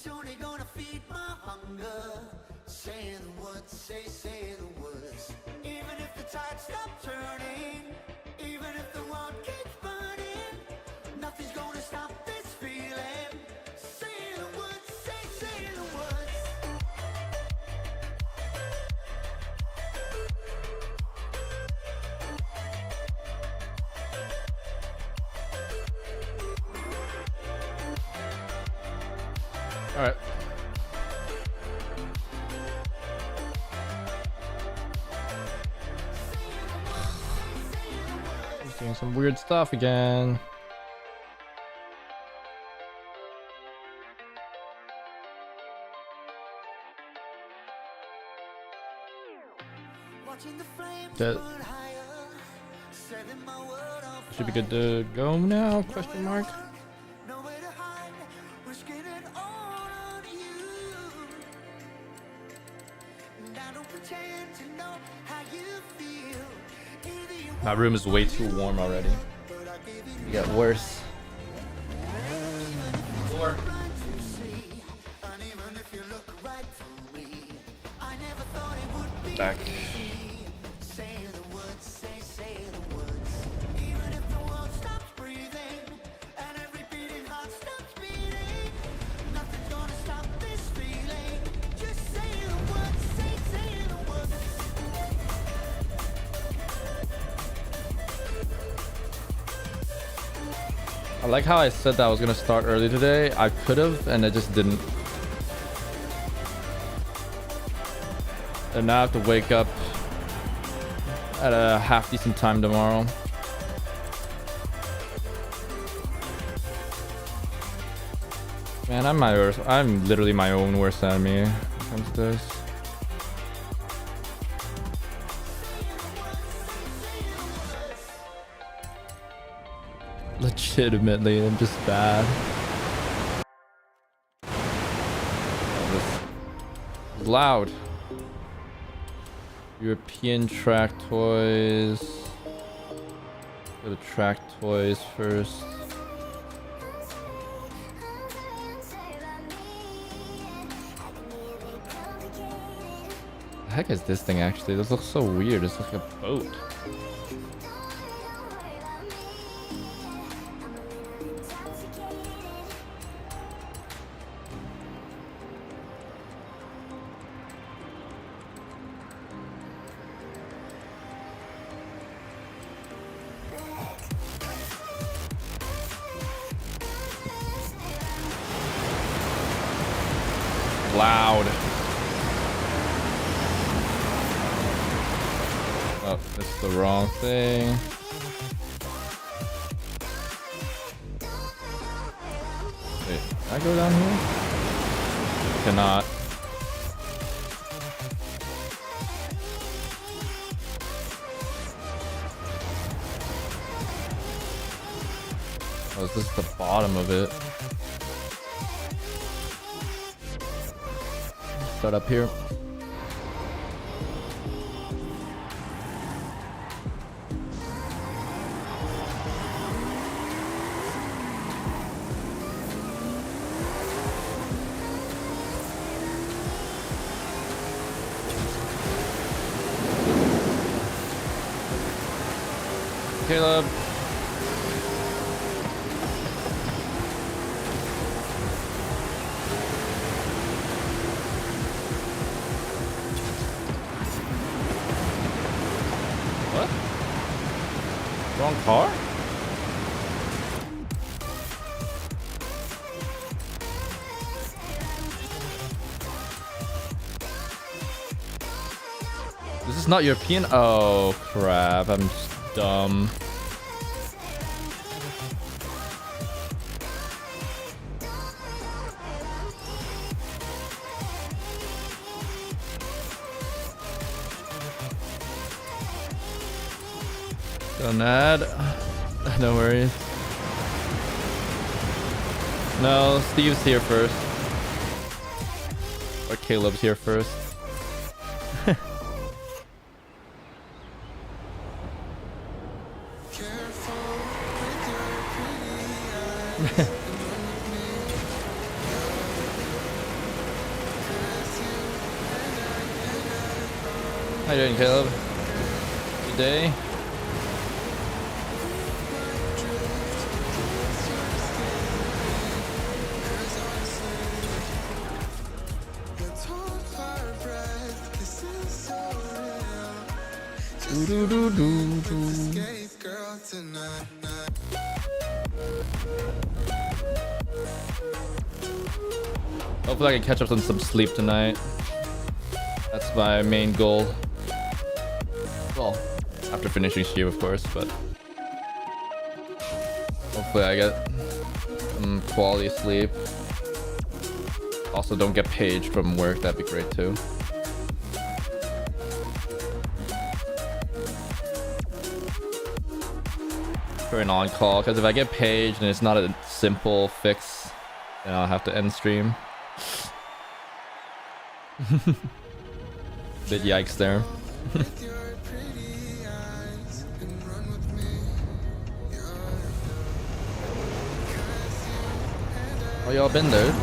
It's only gonna feed my hunger. Say the words, say the words. Even if the tide stops turning, even if the world keeps burning, nothing's gonna stop this feeling. Say the words, say the words. All right. He's doing some weird stuff again. That should be good to go now? Question mark. My room is way too warm already. It got worse. Floor. Back. I like how I said that I was gonna start early today. I could have, and I just didn't. And now I have to wake up at a half decent time tomorrow. Man, I'm literally my own worst enemy when it comes to this. Legitimately, I'm just bad. Oh, this is loud. European track toys. Go to track toys first. The heck is this thing actually? This looks so weird. It's like a boat. Loud. Oh, it's the wrong thing. Wait, can I go down here? Cannot. Oh, is this the bottom of it? Start up here. Caleb. Wrong car? This is not European? Oh crap, I'm just dumb. Don't add. No worries. No, Steve's here first. Or Caleb's here first. How you doing, Caleb? Good day. Do, do, do, do. Hopefully I can catch up on some sleep tonight. That's my main goal. Well, after finishing stream, of course, but hopefully I get some quality sleep. Also, don't get paged from work. That'd be great too. For an on-call, because if I get paged and it's not a simple fix, then I'll have to end stream. Bit yikes there. Oh, y'all been there?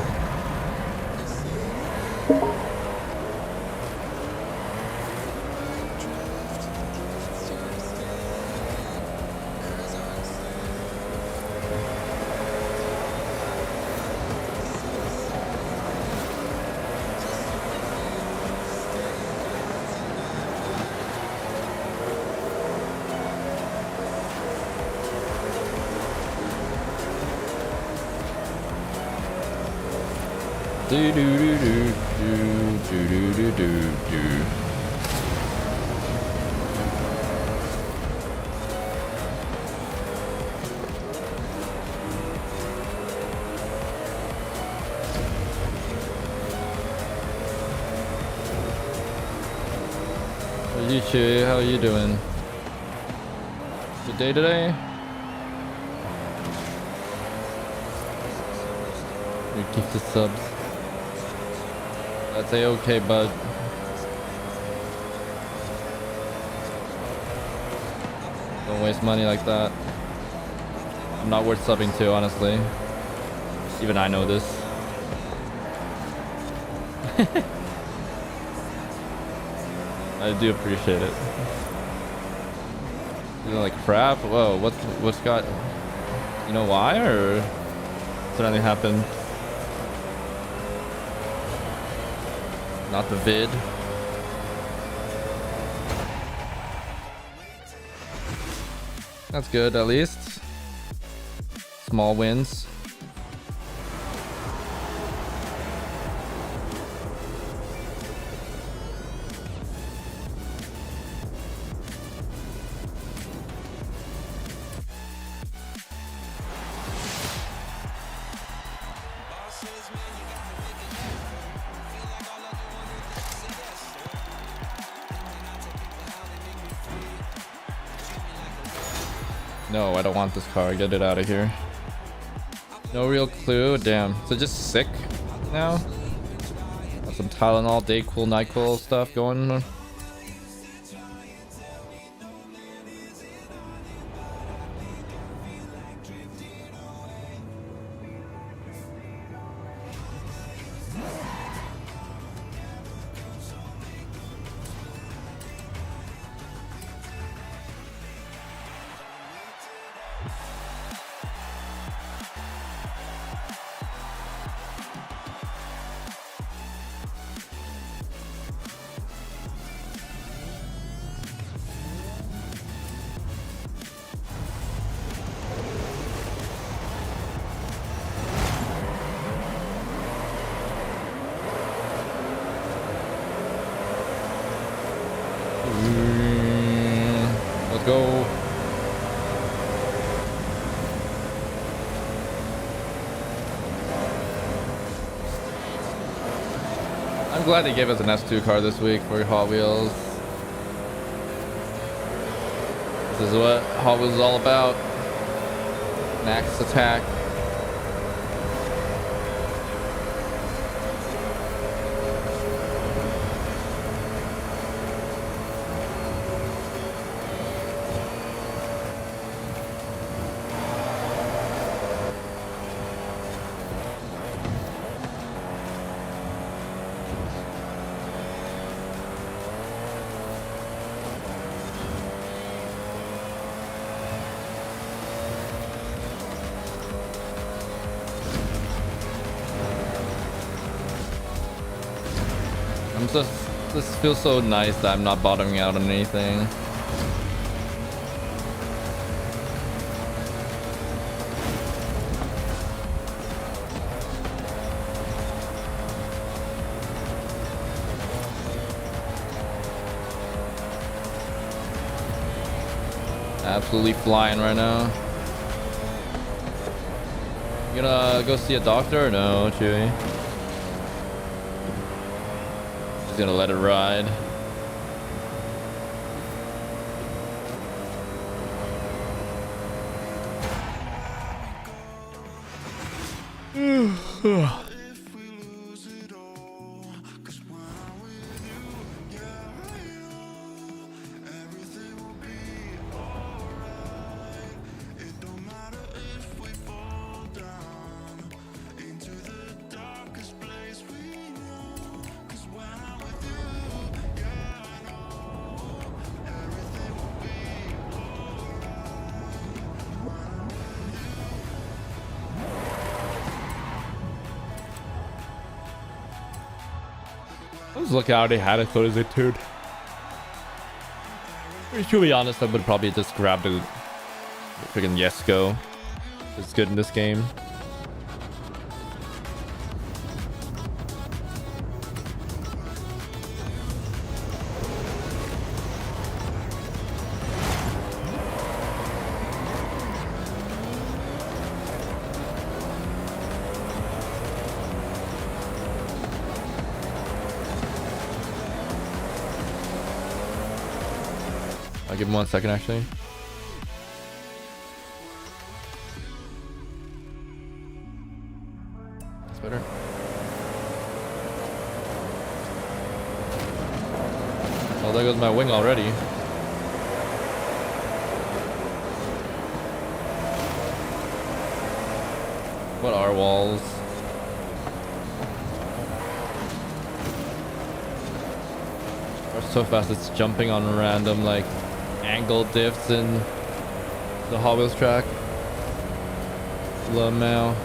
Do do do do do do do do do. You two, how are you doing? Good day today? You gifted subs. That's a-okay, bud. Don't waste money like that. I'm not worth subbing to, honestly. Even I know this. I do appreciate it. Feeling like crap? Whoa, what's got... You know why, or... Has anything happened? Not the vid. That's good, at least. Small wins. No, I don't want this car. Get it out of here. No real clue. Damn. So just sick now? Got some Tylenol, day cool, night cool stuff going on. Let's go. I'm glad they gave us an S2 car this week for Hot Wheels. This is what Hot Wheels is all about. Max attack. I'm just, this feels so nice that I'm not bottoming out on anything. Absolutely flying right now. You gonna go see a doctor or no, Chewy? Just gonna let it ride. Let's look how they had it close it, dude. To be honest, I would probably just grab the freaking Yesco. It's good in this game. I'll give him 1 second actually. That's better. Oh, there goes my wing already. What are walls? So fast it's jumping on random like angle diffs in the Hot Wheels track. LMAO.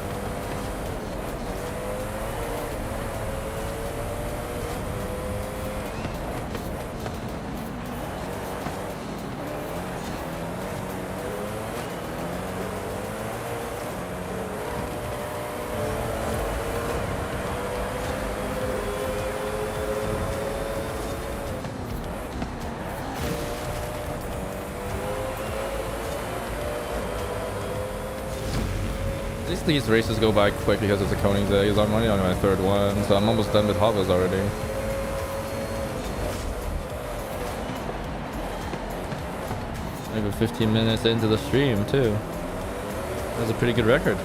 These races go by quick because it's a coning day. I'm only on my 3rd one, so I'm almost done with Hot Wheels already. Maybe 15 minutes into the stream too. That's a pretty good record.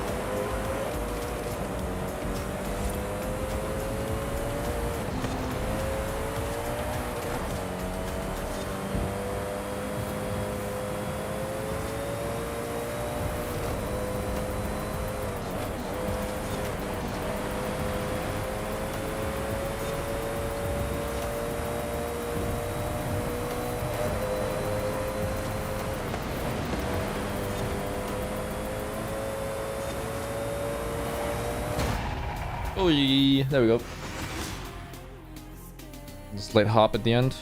Oh, there we go. Just light hop at the end.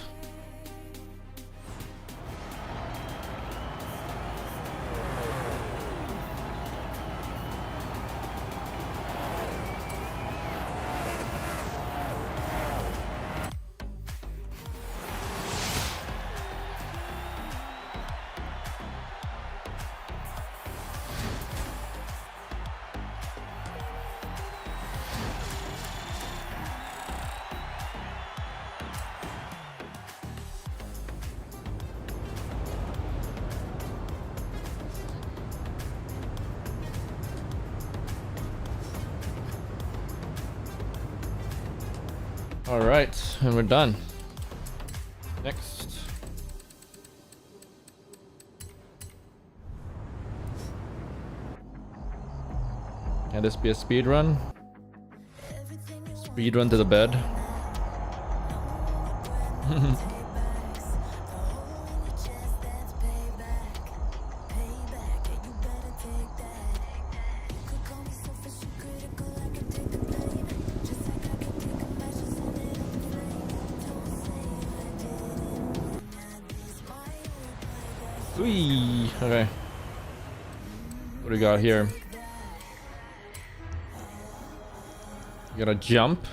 All right, and we're done. Next. Can this be a speed run? Speed run to the bed. Whee! Okay. What do we got here? We got a jump.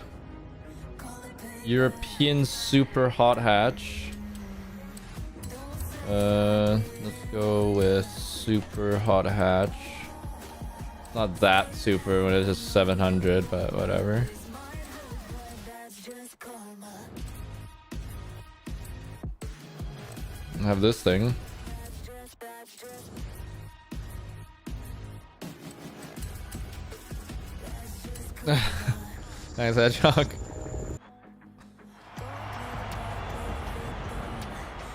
European super hot hatch. Let's go with super hot hatch. Not that super when it's just 700, but whatever. I have this thing. Nice hedgehog.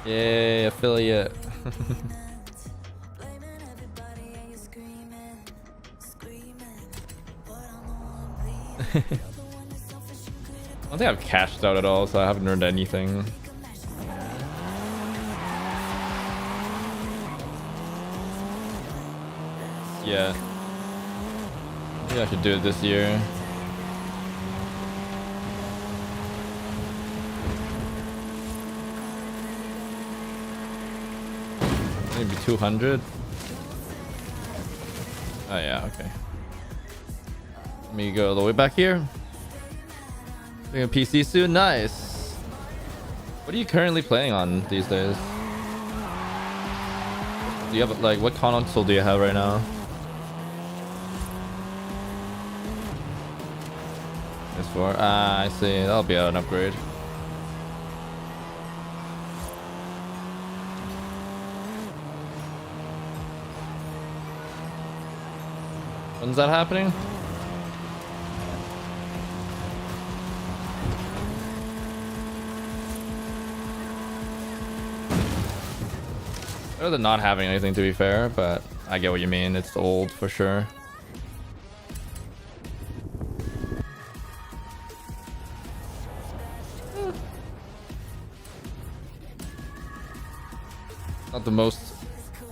Yay, affiliate. I don't think I've cashed out at all, so I haven't earned anything. Yeah. Maybe I should do it this year. Maybe 200. Oh yeah, okay. Let me go all the way back here. Doing a PC soon, nice. What are you currently playing on these days? Do you have like what console do you have right now? PS4. Ah, I see. That'll be an upgrade. When's that happening? Better than not having anything, to be fair, but I get what you mean. It's old for sure.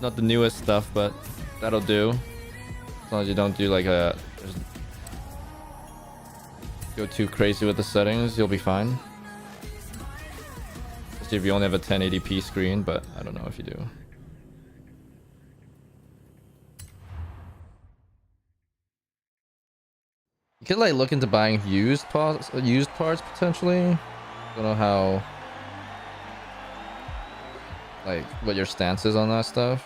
Not the newest stuff, but that'll do. As long as you don't do like go too crazy with the settings, you'll be fine. Especially if you only have a 1080p screen, but I don't know if you do. You could like look into buying used parts potentially. Don't know how, like, what your stance is on that stuff.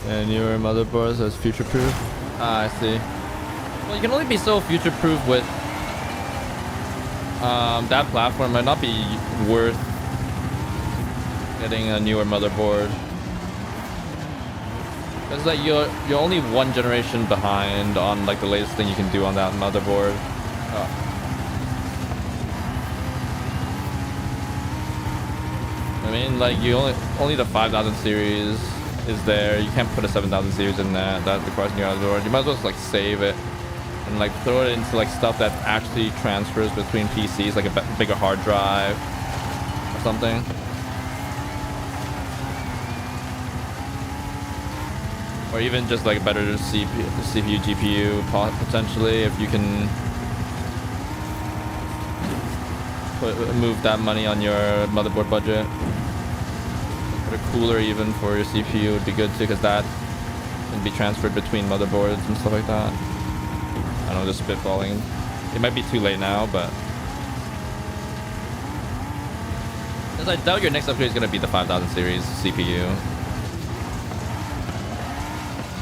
And your motherboard says future proof. Ah, I see. Well, you can only be so future proof with that platform. Might not be worth getting a newer motherboard. Because like you're only one generation behind on like the latest thing you can do on that motherboard. I mean, like you only the 5000 series is there. You can't put a 7000 series in there. That requires new motherboard. You might as well just like save it and like throw it into like stuff that actually transfers between PCs, like a bigger hard drive or something. Or even just like a better CPU, GPU potentially, if you can move that money on your motherboard budget. Put a cooler even for your CPU would be good too, because that can be transferred between motherboards and stuff like that. I don't know, just spitballing. It might be too late now, but because I doubt your next upgrade is going to be the 5000 series CPU.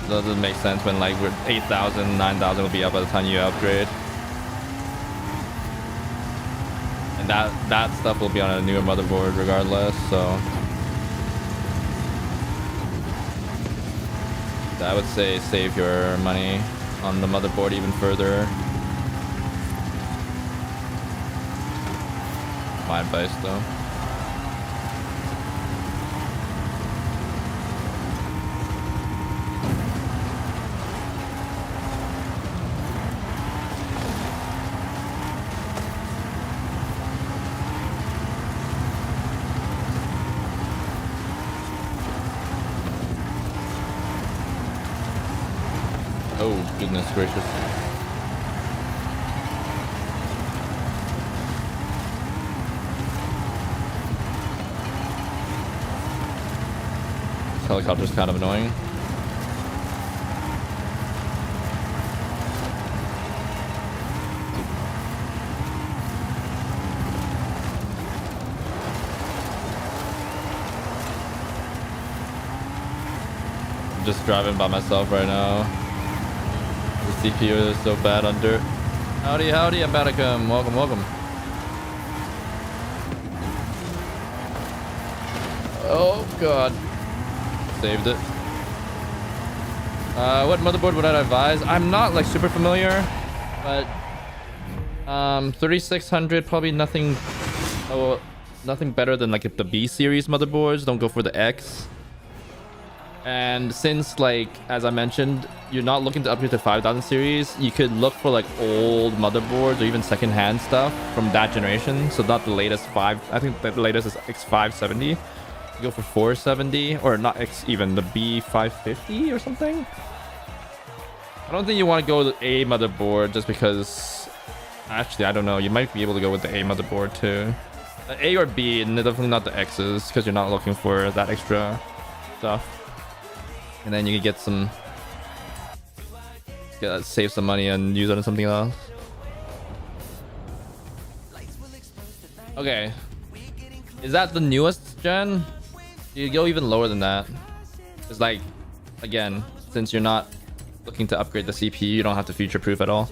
Doesn't make sense when like we're 8000, 9000 will be up by the time you upgrade. And that stuff will be on a newer motherboard regardless, so I would say save your money on the motherboard even further. My advice though. Oh, goodness gracious. This helicopter's kind of annoying. I'm just driving by myself right now. The CPU is so bad on dirt. Howdy, howdy, Abaticum. Welcome, welcome. Oh, God. Saved it. What motherboard would I advise? I'm not, like, super familiar, but 3600, probably nothing... Oh, nothing better than, like, the B series motherboards. Don't go for the X. And since, like, as I mentioned, you're not looking to upgrade to 5000 series, you could look for like old motherboards or even secondhand stuff from that generation. So not the latest 5, I think the latest is X570. You go for 470, or not X, even the B550 or something. I don't think you want to go with the A motherboard just because, actually, I don't know, you might be able to go with the A motherboard too. The A or B, and definitely not the X's, because you're not looking for that extra stuff. And then you can get some, save some money and use it on something else. Okay, is that the newest gen? You go even lower than that. It's like, again, since you're not looking to upgrade the CPU, you don't have to future-proof at all.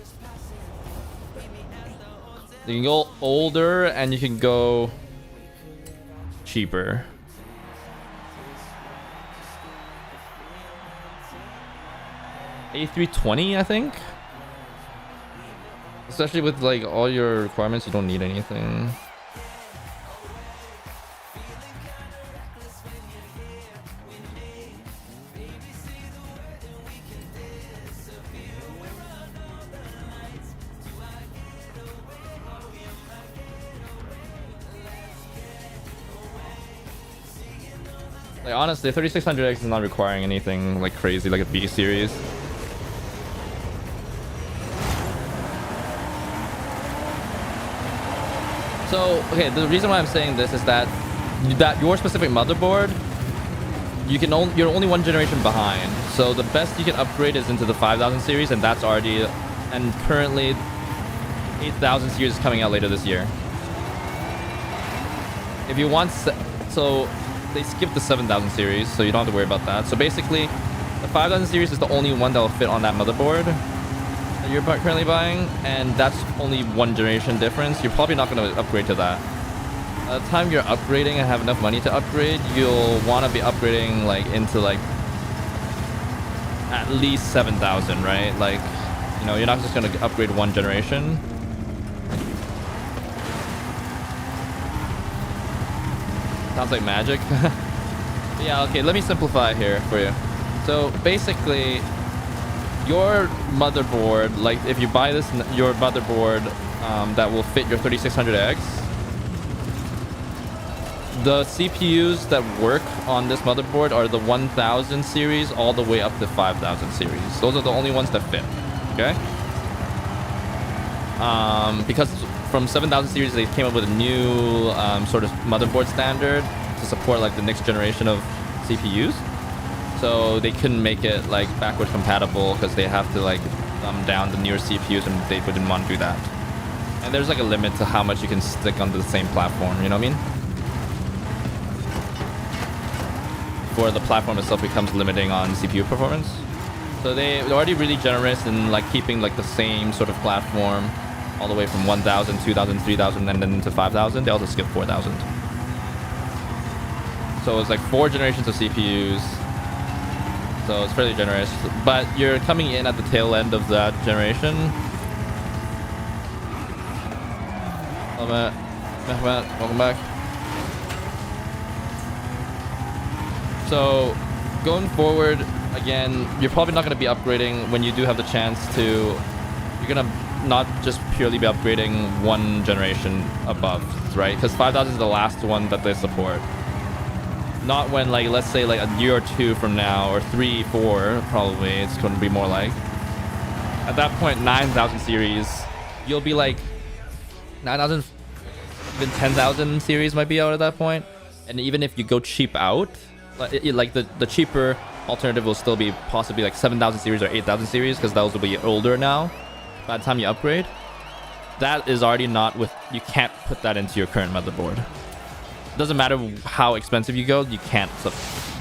You can go older and you can go cheaper. A320, I think. Especially with like all your requirements, you don't need anything. Like honestly, 3600X is not requiring anything like crazy like a B series. So, okay, the reason why I'm saying this is that your specific motherboard, you're only one generation behind. So the best you can upgrade is into the 5000 series, and that's already, and currently 8000 series is coming out later this year. If you want, so they skipped the 7000 series, so you don't have to worry about that. So basically, the 5000 series is the only one that will fit on that motherboard that you're currently buying, and that's only one generation difference. You're probably not going to upgrade to that. By the time you're upgrading and have enough money to upgrade, you'll want to be upgrading like into like at least 7000, right? Like, you know, you're not just going to upgrade one generation. Sounds like magic. Yeah, okay, let me simplify here for you. So basically, your motherboard, like if you buy this, your motherboard that will fit your 3600X, the CPUs that work on this motherboard are the 1000 series all the way up to 5000 series. Those are the only ones that fit, okay? Because from 7000 series, they came up with a new sort of motherboard standard to support like the next generation of CPUs. So they couldn't make it like backward compatible because they have to like dumb down the newer CPUs, and they didn't want to do that. And there's like a limit to how much you can stick onto the same platform, you know what I mean? Before the platform itself becomes limiting on CPU performance. So they're already really generous in like keeping like the same sort of platform all the way from 1000, 2000, 3000, and then into 5000. They also skip 4000. So it's like 4 generations of CPUs. So it's fairly generous, but you're coming in at the tail end of that generation. Hello, Matt. Matt, welcome back. So going forward, again, you're probably not going to be upgrading when you do have the chance to. You're going to not just purely be upgrading one generation above, right? Because 5000 is the last one that they support. Not when, like, let's say like a year or two from now, or 3, 4, probably it's going to be more like, At that point, 9,000 series, you'll be like 9,000, even 10,000 series might be out at that point. And even if you go cheap out, like the cheaper alternative will still be possibly like 7,000 series or 8,000 series, because those will be older now by the time you upgrade. That is already not with, you can't put that into your current motherboard. It doesn't matter how expensive you go, you can't. So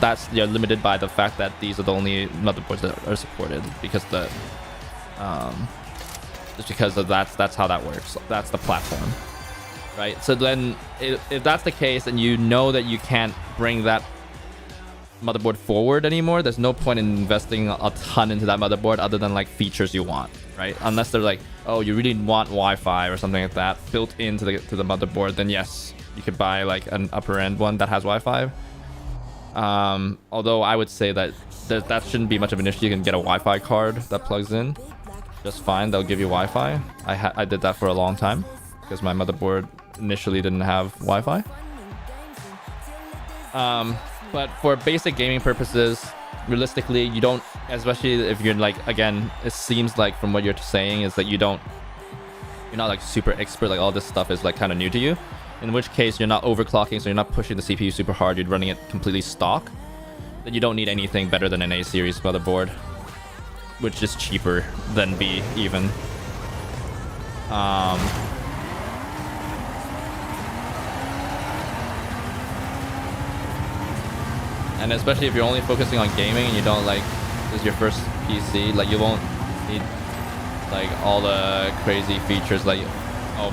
that's, you're limited by the fact that these are the only motherboards that are supported, because the just because of that's how that works. That's the platform, right? So then if that's the case and you know that you can't bring that motherboard forward anymore, there's no point in investing a ton into that motherboard other than like features you want, right? Unless they're like, oh, you really want Wi-Fi or something like that built into the motherboard, then yes, you could buy like an upper end one that has Wi-Fi. Although I would say that that shouldn't be much of an issue. You can get a Wi-Fi card that plugs in just fine. They'll give you Wi-Fi. I did that for a long time because my motherboard initially didn't have Wi-Fi. But for basic gaming purposes, realistically, you don't, especially if you're like, again, it seems like from what you're saying is that you're not like super expert, like all this stuff is like kind of new to you, in which case you're not overclocking, so you're not pushing the CPU super hard, you're running it completely stock, then you don't need anything better than an A series motherboard, which is cheaper than B even. And especially if you're only focusing on gaming and you don't like, this is your first PC, like you won't need like all the crazy features like a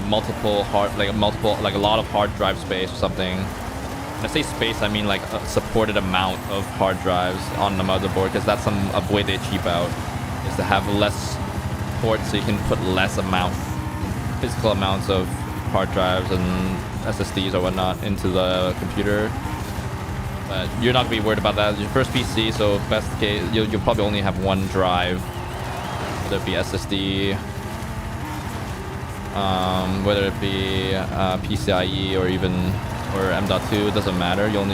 lot of hard drive space or something. When I say space, I mean like a supported amount of hard drives on the motherboard, because that's a way they cheap out, is to have less ports so you can put less physical amounts of hard drives and SSDs or whatnot into the computer. But you're not gonna be worried about that. It's your first PC, so best case, you'll probably only have one drive, whether it be SSD, whether it be PCIe or M.2, it doesn't matter. You're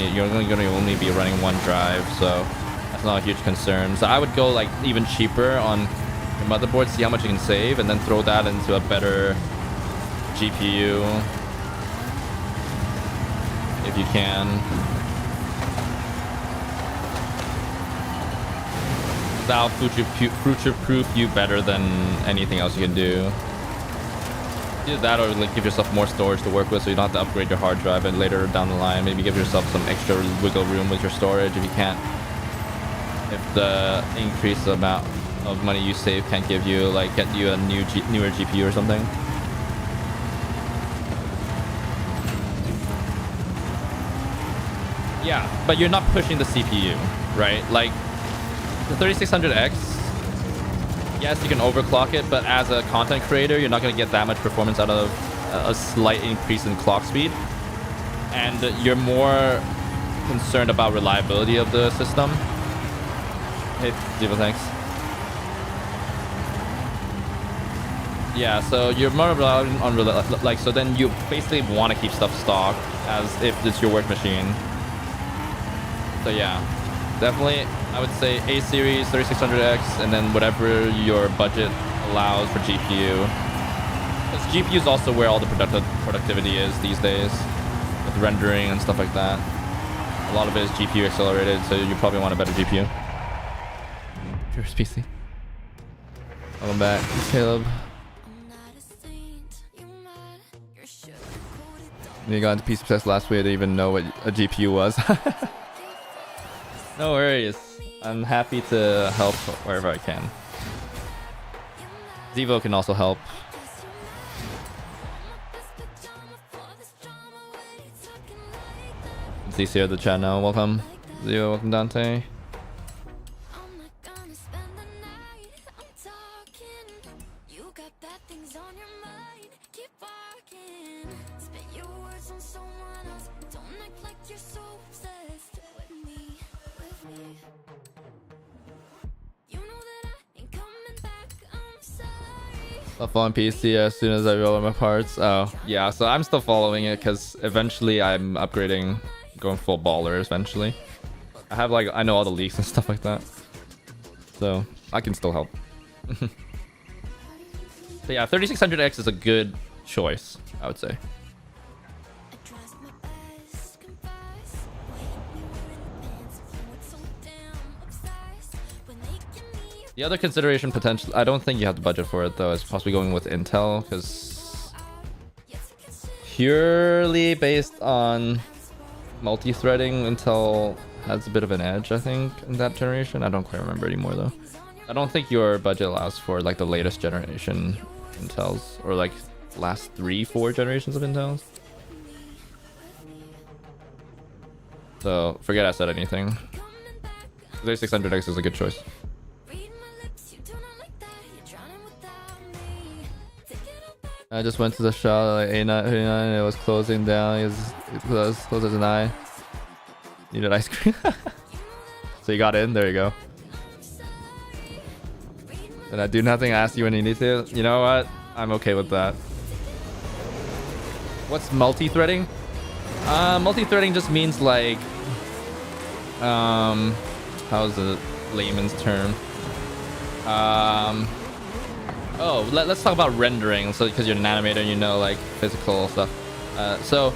gonna only be running one drive, so that's not a huge concern. So I would go like even cheaper on your motherboard, see how much you can save, and then throw that into a better GPU if you can. That'll future-proof you better than anything else you can do. Either that or like give yourself more storage to work with, so you don't have to upgrade your hard drive, and later down the line maybe give yourself some extra wiggle room with your storage if you can't. If the increased amount of money you save can't give you, like, get you a newer GPU or something. Yeah, but you're not pushing the CPU, right? Like the 3600X, yes, you can overclock it, but as a content creator, you're not going to get that much performance out of a slight increase in clock speed. And you're more concerned about reliability of the system. Hey, Diva, thanks. Yeah, so you're more reliant on, like, so then you basically want to keep stuff stock as if it's your work machine. So yeah, definitely, I would say A series, 3600X, and then whatever your budget allows for GPU. Because GPU is also where all the productivity is these days, with rendering and stuff like that. A lot of it is GPU accelerated, so you probably want a better GPU. First PC. Welcome back, Caleb. You got into PC Obsessed last week, I didn't even know what a GPU was. No worries. I'm happy to help wherever I can. Zevo can also help. Zeus here, the chat now. Welcome. Zevo, welcome Dante. I'll follow PC as soon as I roll my parts. Oh, yeah, so I'm still following it because eventually I'm upgrading, going full baller eventually. I have like, I know all the leaks and stuff like that. So I can still help. So yeah, 3600X is a good choice, I would say. The other consideration potential, I don't think you have to budget for it though, is possibly going with Intel, because purely based on multi-threading, Intel has a bit of an edge, I think, in that generation. I don't quite remember anymore though. I don't think your budget allows for like the latest generation Intels, or like last 3-4 generations of Intels. So forget I said anything. 3600X is a good choice. I just went to the shop like A9, it was closing down. It was closed as an eye. Needed ice cream. So you got in, there you go. And I do nothing, I ask you when you need to. You know what? I'm okay with that. What's multi-threading? Multi-threading just means like how's the layman's term? Let's talk about rendering. So because you're an animator and you know like physical stuff. So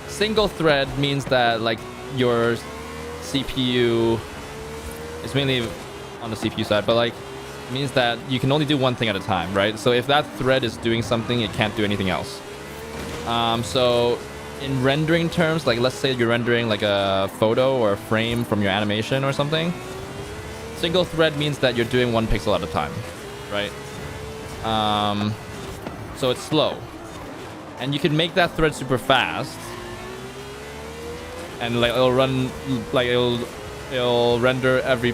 single thread means that like your CPU is mainly on the CPU side, but like it means that you can only do one thing at a time, right? So if that thread is doing something, it can't do anything else. So in rendering terms, like let's say you're rendering like a photo or a frame from your animation or something, single thread means that you're doing 1 pixel at a time, right? So it's slow, and you can make that thread super fast, and like it'll run, like it'll render every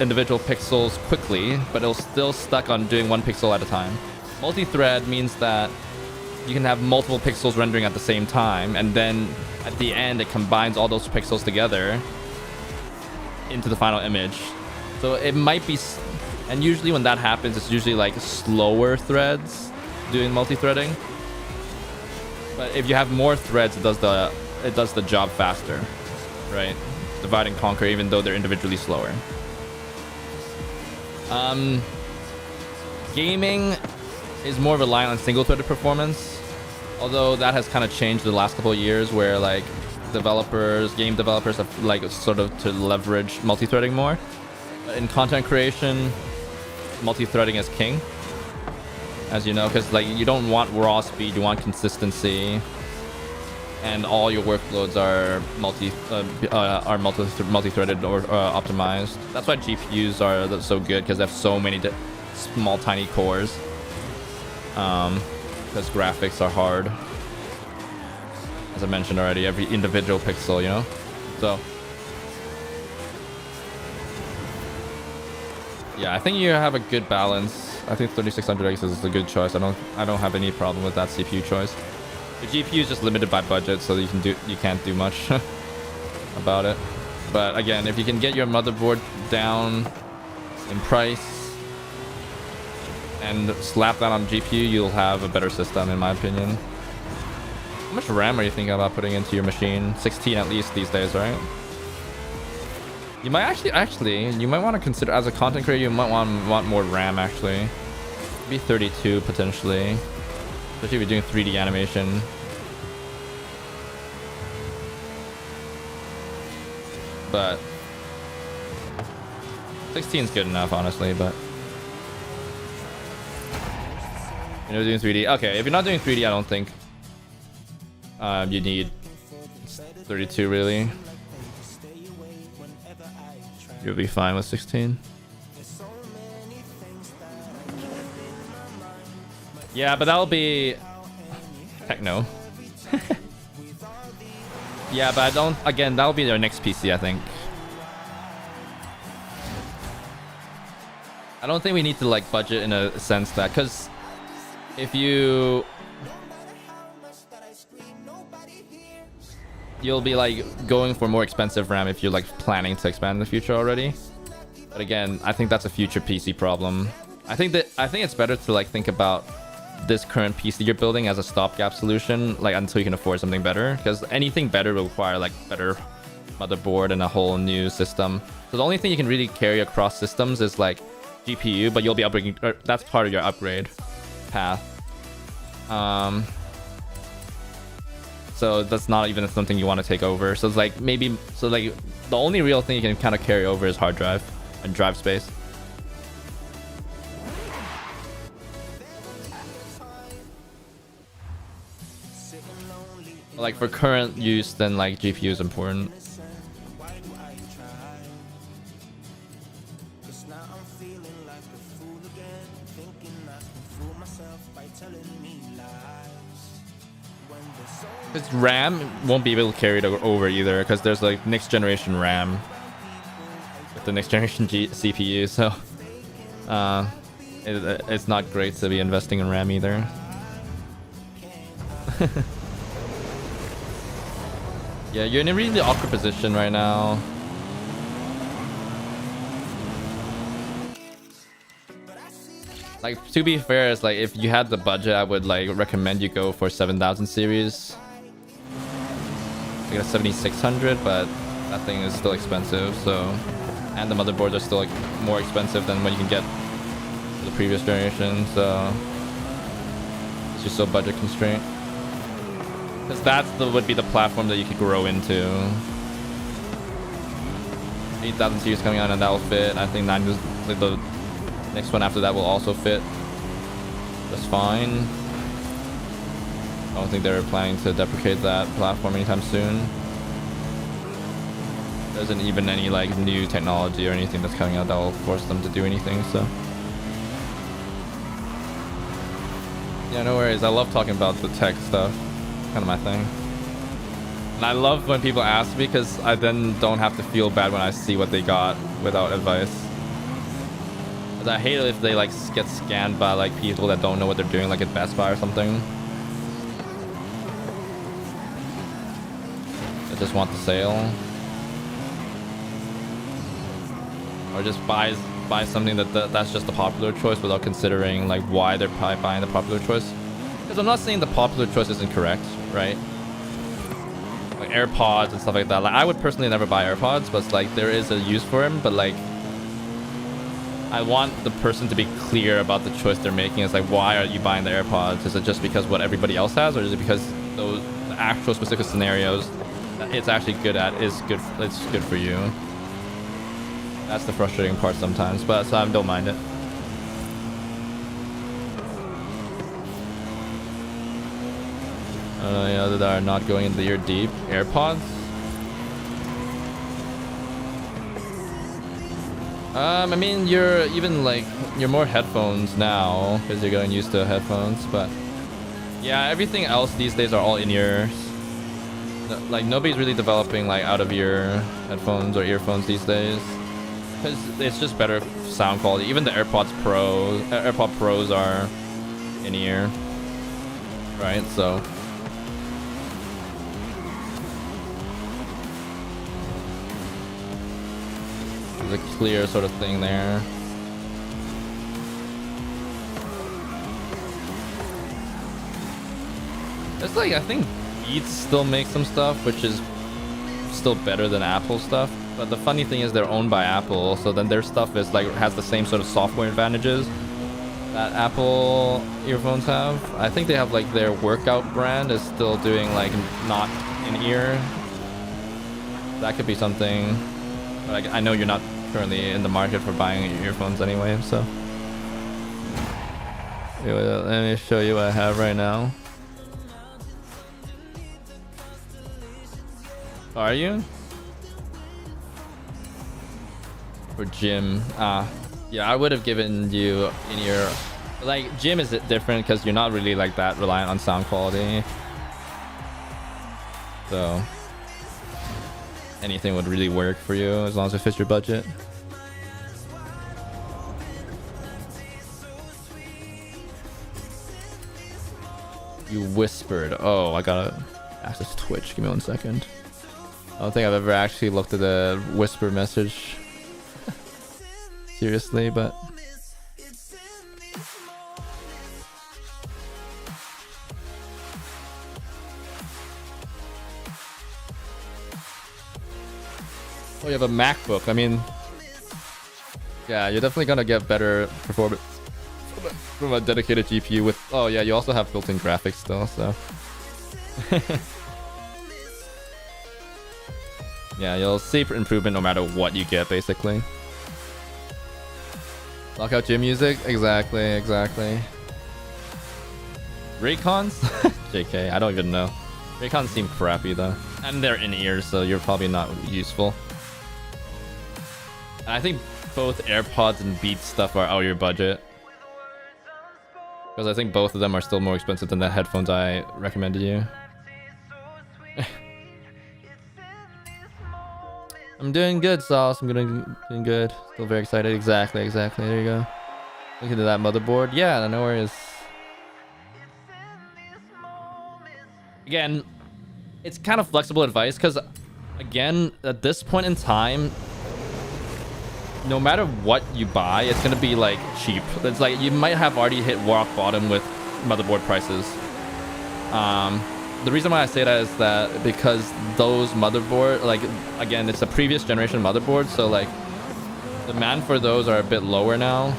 individual pixels quickly, but it'll still stuck on doing 1 pixel at a time. Multi-thread means that you can have multiple pixels rendering at the same time, and then at the end it combines all those pixels together into the final image. So it might be, and usually when that happens, it's usually like slower threads doing multi-threading. But if you have more threads, it does the job faster, right? Divide and conquer, even though they're individually slower. Gaming is more reliant on single-threaded performance, although that has kind of changed the last couple of years, where like game developers have like sort of to leverage multi-threading more. In content creation, multi-threading is king, as you know, because like you don't want raw speed, you want consistency, and all your workloads are multi-threaded or optimized. That's why GPUs are so good, because they have so many small tiny cores. Because graphics are hard, as I mentioned already, every individual pixel, you know. So yeah, I think you have a good balance. I think 3600X is a good choice. I don't have any problem with that CPU choice. The GPU is just limited by budget, so you can't do much about it. But again, if you can get your motherboard down in price and slap that on GPU, you'll have a better system, in my opinion. How much RAM are you thinking about putting into your machine? 16 at least these days, right? You might actually you might want to consider, as a content creator, you might want more RAM actually. Maybe 32 potentially, especially if you're doing 3D animation. But 16 is good enough, honestly. But you're doing 3D. Okay, if you're not doing 3D, I don't think you need 32 really. You'll be fine with 16. Yeah, but that'll be techno. Yeah, but I don't. Again, that'll be their next PC, I think. I don't think we need to like budget in a sense that, because if you'll be like going for more expensive RAM if you're like planning to expand in the future already. But again, I think that's a future PC problem. I think it's better to like think about this current PC you're building as a stopgap solution, like until you can afford something better, because anything better will require like better motherboard and a whole new system. So the only thing you can really carry across systems is like GPU, but you'll be upgrading. Or that's part of your upgrade path. So that's not even something you want to take over. So it's like maybe the only real thing you can kind of carry over is hard drive and drive space. Like for current use, then like GPU is important. Because RAM won't be able to carry it over either, because there's like next generation RAM with the next generation CPU, so it's not great to be investing in RAM either. Yeah, you're in a really awkward position right now. Like, to be fair, it's like if you had the budget, I would like recommend you go for 7000 series. I got a 7600, but that thing is still expensive, so, and the motherboards are still like more expensive than what you can get for the previous generation, so it's just so budget constraint. Because that's would be the platform that you could grow into. 8000 series coming out and that will fit. I think the next one after that will also fit. That's fine. I don't think they're planning to deprecate that platform anytime soon. There isn't even any like new technology or anything that's coming out that will force them to do anything, so. Yeah, no worries. I love talking about the tech stuff. Kind of my thing. And I love when people ask me, because I then don't have to feel bad when I see what they got without advice. Because I hate it if they like get scanned by like people that don't know what they're doing, like at Best Buy or something. They just want the sale. Or just buy something that's just a popular choice without considering like why they're buying the popular choice. Because I'm not saying the popular choice is incorrect, right? Like AirPods and stuff like that. Like I would personally never buy AirPods, but like there is a use for them. But like, I want the person to be clear about the choice they're making. It's like, why are you buying the AirPods? Is it just because what everybody else has, or is it because the actual specific scenarios that it's actually good at is good? It's good for you. That's the frustrating part sometimes, but so I don't mind it. Yeah, that are not going into the ear deep. AirPods? I mean, you're more headphones now because you're getting used to headphones, but yeah, everything else these days are all in-ears. Like nobody's really developing like out-of-ear headphones or earphones these days because it's just better sound quality. Even the AirPod Pros are in-ear, right? So. There's a clear sort of thing there. It's like, I think Beats still makes some stuff, which is still better than Apple stuff. But the funny thing is they're owned by Apple, so then their stuff is like has the same sort of software advantages that Apple earphones have. I think they have like their workout brand is still doing like not in ear. That could be something. But I know you're not currently in the market for buying earphones anyway, so let me show you what I have right now. Are you? For gym? Yeah, I would have given you in your like gym is different because you're not really like that reliant on sound quality, so anything would really work for you as long as it fits your budget. You whispered. Oh, I gotta access Twitch. Give me 1 second. I don't think I've ever actually looked at the whisper message seriously, but oh, you have a MacBook. I mean, Yeah, you're definitely gonna get better performance from a dedicated GPU with. Oh yeah, you also have built-in graphics still, so. Yeah, you'll see improvement no matter what you get, basically. Lockout gym music? Exactly. Raycons? JK, I don't even know. Raycons seem crappy though. And they're in ears, so you're probably not useful. And I think both AirPods and Beats stuff are out of your budget. Because I think both of them are still more expensive than the headphones I recommended you. I'm doing good, Sauce. I'm doing good. Still very excited. Exactly. There you go. Look into that motherboard. Yeah, no worries. Again, it's kind of flexible advice because, again, at this point in time, no matter what you buy, it's gonna be like cheap. It's like you might have already hit rock bottom with motherboard prices. The reason why I say that is that because those motherboard, like, again, it's a previous generation motherboard, so like demand for those are a bit lower now.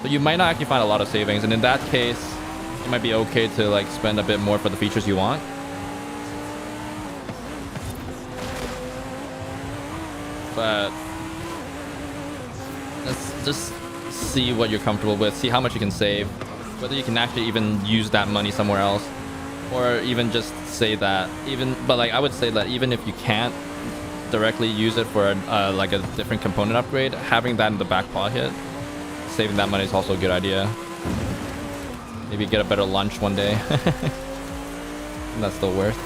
So you might not actually find a lot of savings, and in that case, it might be okay to like spend a bit more for the features you want. But let's just see what you're comfortable with, see how much you can save, whether you can actually even use that money somewhere else. Or even just say that, but like I would say that even if you can't directly use it for like a different component upgrade, having that in the back pocket, saving that money is also a good idea. Maybe get a better lunch one day. And that's still worth.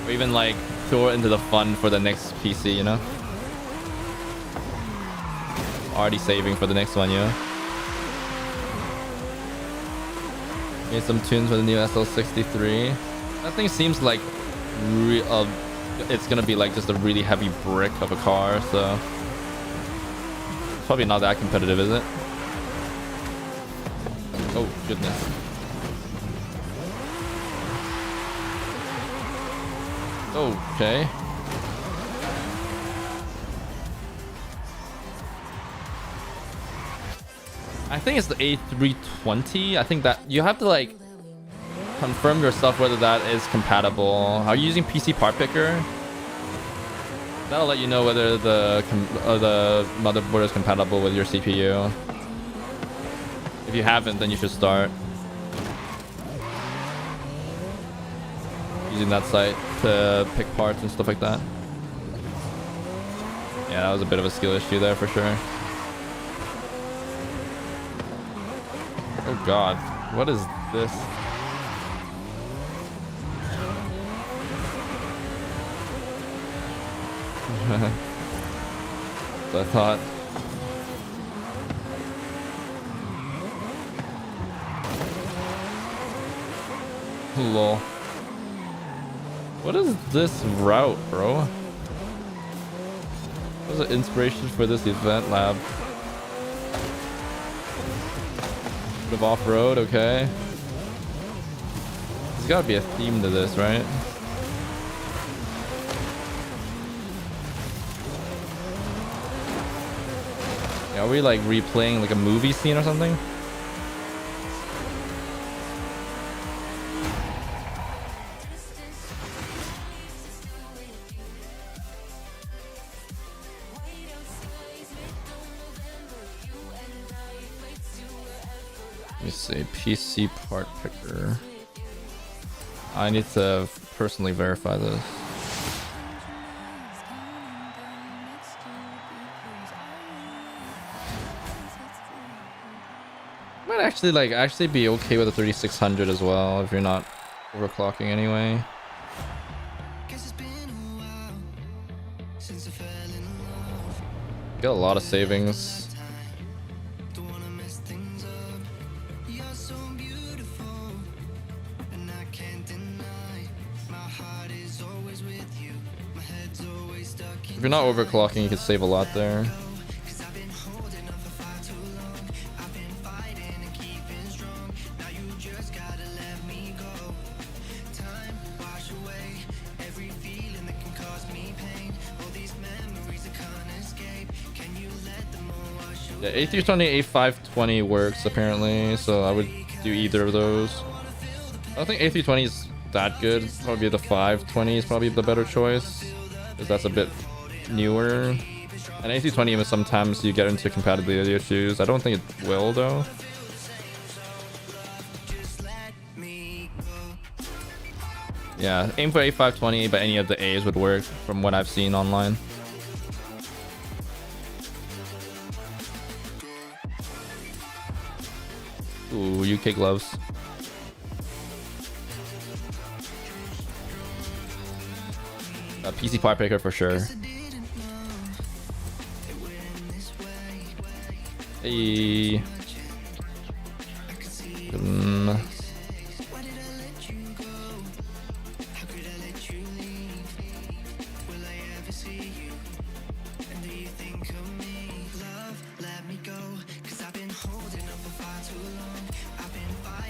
Or even like throw it into the fund for the next PC, you know? Already saving for the next one, you know? Made some tunes for the new SL63. That thing seems like it's gonna be like just a really heavy brick of a car, so it's probably not that competitive, is it? Oh goodness. Okay. I think it's the A320. I think that you have to like confirm yourself whether that is compatible. Are you using PC part picker? That'll let you know whether the motherboard is compatible with your CPU. If you haven't, then you should start using that site to pick parts and stuff like that. Yeah, that was a bit of a skill issue there for sure. Oh god, what is this? So I thought. Lol. What is this route, bro? What was the inspiration for this event lab? Bit of off-road, okay. There's gotta be a theme to this, right? Yeah, are we like replaying like a movie scene or something? Let me see, PC part picker. I need to personally verify this. Might actually be okay with a 3600 as well if you're not overclocking anyway. Got a lot of savings. If you're not overclocking, you can save a lot there. Yeah, A320, A520 works apparently, so I would do either of those. I don't think A320 is that good. Probably the 520 is probably the better choice, because that's a bit newer. And A320 even sometimes you get into compatibility issues. I don't think it will though. Yeah, aim for A520, but any of the A's would work from what I've seen online. Ooh, UK gloves. PC part picker for sure. Hey.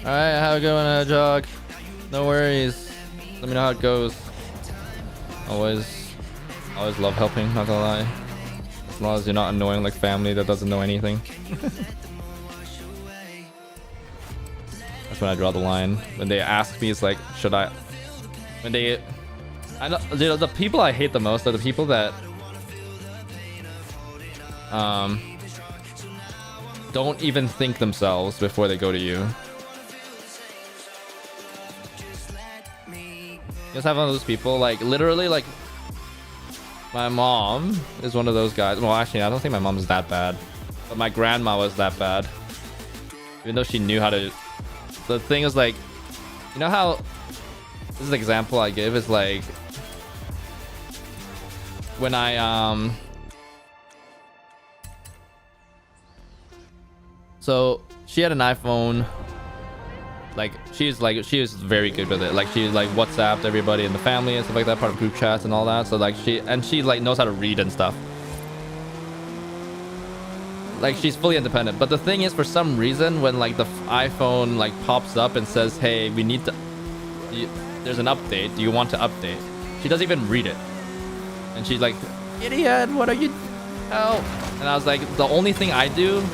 Alright, have a good one, Jog. No worries. Let me know how it goes. Always love helping, not gonna lie. As long as you're not annoying like family that doesn't know anything. That's when I draw the line. When they ask me, it's like, should I? When they, I know, the people I hate the most are the people that don't even think themselves before they go to you. You just have one of those people, like literally, like my mom is one of those guys. Well, actually, I don't think my mom's that bad, but my grandma was that bad. Even though she knew how to. The thing is, like, you know how this is the example I give is like when I so she had an iPhone. Like she was very good with it. Like she like WhatsApped everybody in the family and stuff like that, part of group chats and all that. So like she like knows how to read and stuff. Like she's fully independent. But the thing is, for some reason, when like the iPhone like pops up and says, "Hey, we need to," there's an update. Do you want to update? She doesn't even read it, and she's like, "Idiot, what are you? Help!" And I was like, the only thing I do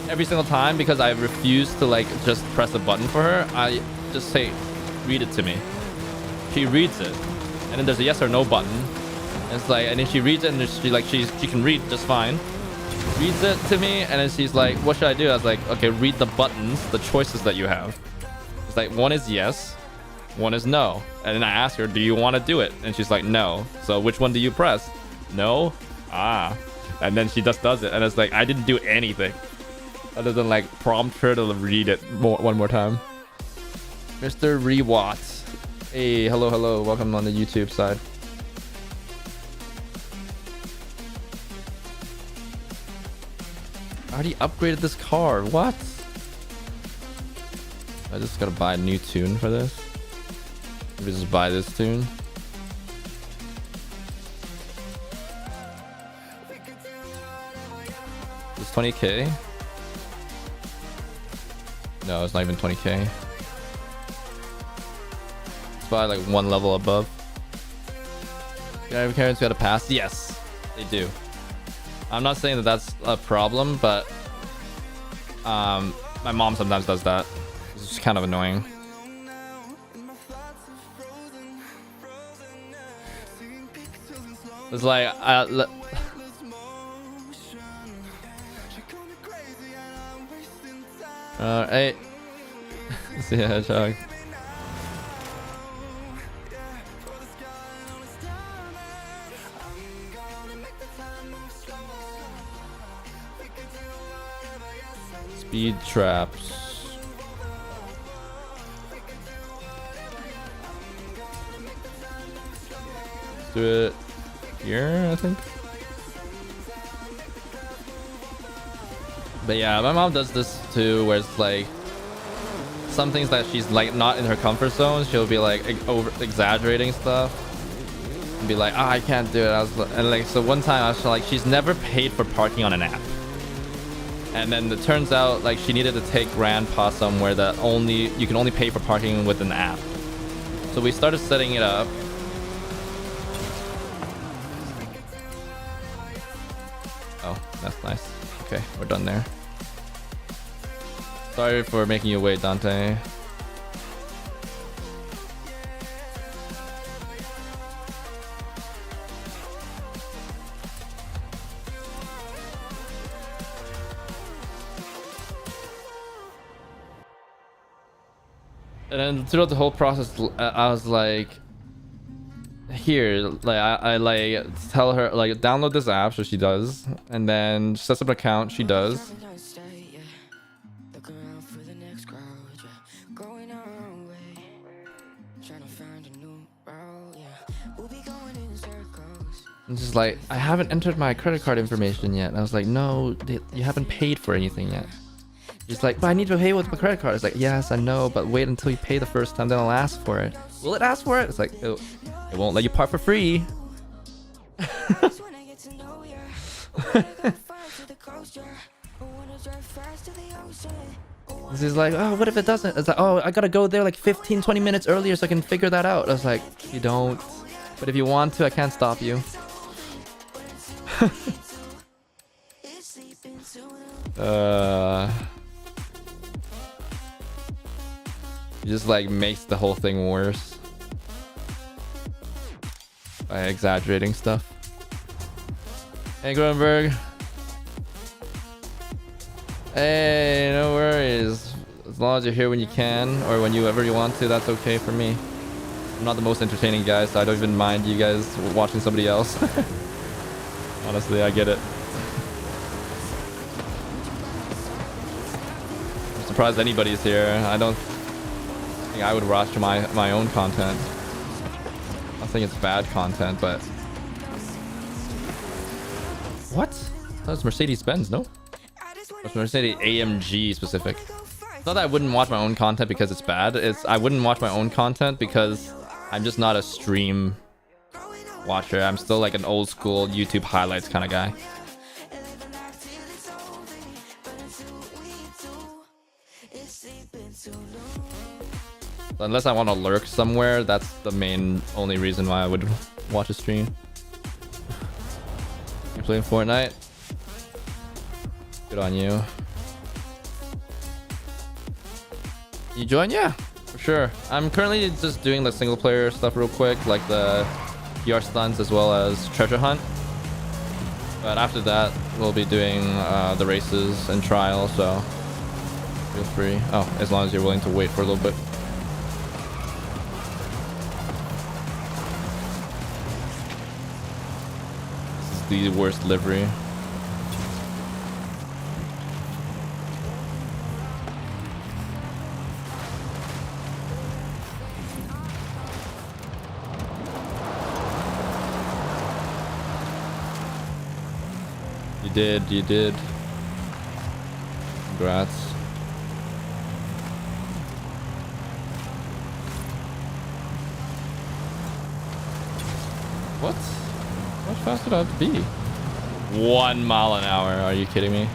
every single time, because I refuse to like just press a button for her, I just say, read it to me. She reads it, and then there's a yes or no button, and it's like, and then she reads it, and she like she can read just fine, reads it to me, and then she's like, what should I do? I was like, okay, read the buttons, the choices that you have. It's like, one is yes, one is no, and then I ask her, do you want to do it? And she's like, no. So which one do you press? No. And then she just does it, and it's like, I didn't do anything other than like prompt her to read it one more time. Mr. Rewatts. Hey, hello, welcome on the YouTube side. I already upgraded this car. What? I just gotta buy a new tune for this. Maybe just buy this tune. It's 20k. No, it's not even 20k. It's probably like one level above. Every character's got a pass. Yes, they do. I'm not saying that that's a problem, but my mom sometimes does that. It's just kind of annoying. It's like hey. See ya, Hedgehog. Speed traps. Let's do it here, I think. But yeah, my mom does this too, where it's like some things that she's like not in her comfort zone, she'll be like over exaggerating stuff and be like, I can't do it. And like, so one time I was like, she's never paid for parking on an app, and then it turns out like she needed to take grandpa somewhere that you can only pay for parking with an app. So we started setting it up. Oh, that's nice. Okay, we're done there. Sorry for making you wait, Dante. And then throughout the whole process, I was like, here, like I like tell her like download this app, so she does, and then sets up an account, she does. And just like, I haven't entered my credit card information yet. And I was like, no, you haven't paid for anything yet. He's like, but I need to pay with my credit card. It's like, yes, I know, but wait until you pay the first time, then I'll ask for it. Will it ask for it? It's like, it won't let you park for free. He's like, oh, what if it doesn't? It's like, oh, I gotta go there like 15-20 minutes earlier so I can figure that out. I was like, you don't, but if you want to, I can't stop you. It just like makes the whole thing worse by exaggerating stuff. Hey, Grunberg. Hey, no worries. As long as you're here when you can, or whenever you want to, that's okay for me. I'm not the most entertaining guy, so I don't even mind you guys watching somebody else. Honestly, I get it. I'm surprised anybody's here. I don't think I would watch my own content. I'm not saying it's bad content, but... What? That was Mercedes-Benz, no? It's Mercedes AMG specific. It's not that I wouldn't watch my own content because it's bad. It's I wouldn't watch my own content because I'm just not a stream watcher. I'm still like an old school YouTube highlights kind of guy. So unless I want to lurk somewhere, that's the only reason why I would watch a stream. You're playing Fortnite? Good on you. You join? Yeah, for sure. I'm currently just doing the single player stuff real quick, like the PR stunts as well as treasure hunt. But after that, we'll be doing the races and trial, so feel free. Oh, as long as you're willing to wait for a little bit. This is the worst livery. You did. Congrats. What? How fast did I have to be? 1 mile an hour. Are you kidding me?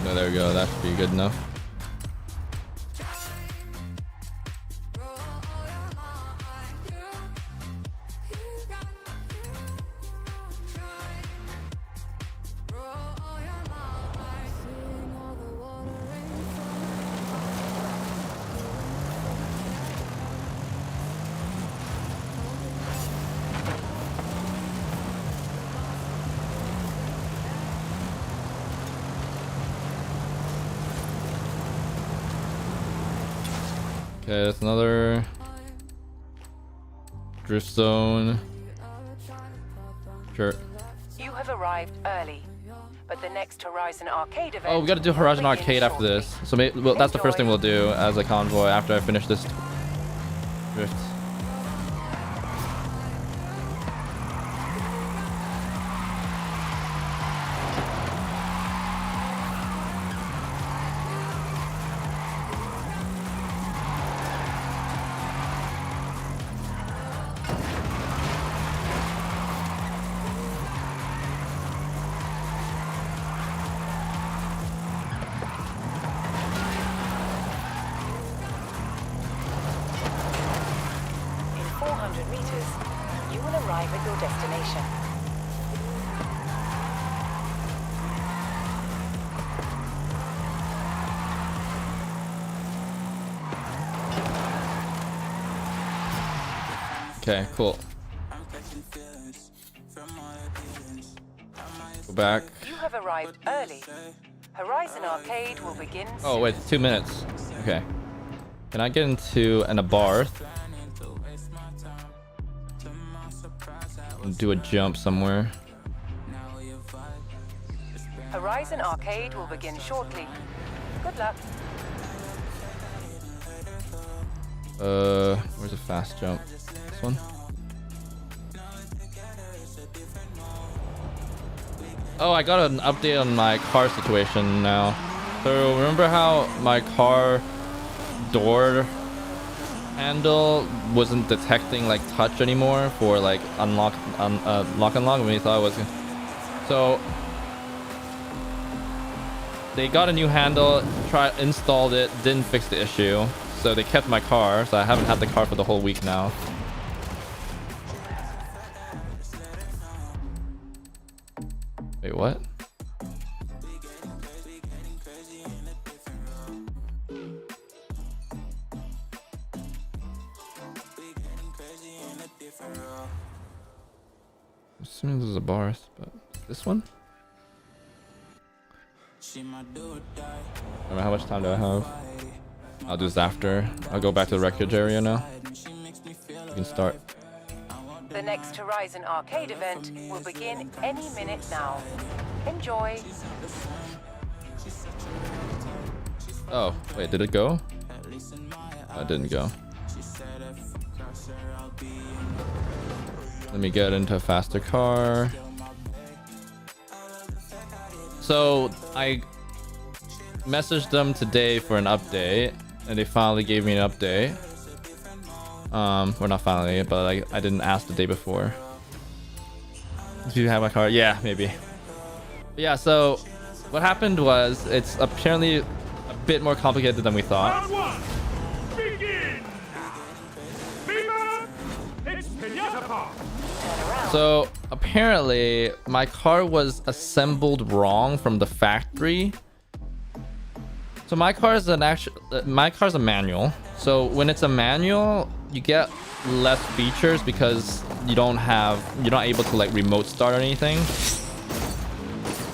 No, there we go. That should be good enough. Okay, that's another drift zone. Sure. You have arrived early, but the next Horizon Arcade event. Oh, we gotta do Horizon Arcade after this. So maybe, well, that's the first thing we'll do as a convoy after I finish this drift. arrive at your destination. Okay, cool. Go back. You have arrived early. Horizon Arcade will begin soon. Oh wait, 2 minutes. Okay. Can I get into an Abarth? Do a jump somewhere. Horizon Arcade will begin shortly. Good luck. Where's a fast jump? This one? Oh, I got an update on my car situation now. So remember how my car door handle wasn't detecting like touch anymore for like lock and lock when we thought it was. So they got a new handle, installed it, didn't fix the issue. So they kept my car, so I haven't had the car for the whole week now. Wait, what? I'm assuming this is a bar, but this one? I don't know how much time do I have. I'll do this after. I'll go back to the wreckage area now. You can start. The next Horizon Arcade event will begin any minute now. Enjoy. Oh, wait, did it go? It didn't go. Let me get into a faster car. So I messaged them today for an update, and they finally gave me an update. Well, not finally, but I didn't ask the day before. Do you have my car? Yeah, maybe. But yeah, so what happened was it's apparently a bit more complicated than we thought. Round one, begin! Viva! It's Pinata Park! So apparently my car was assembled wrong from the factory. So my car is a manual. So when it's a manual, you get less features because you're not able to like remote start or anything.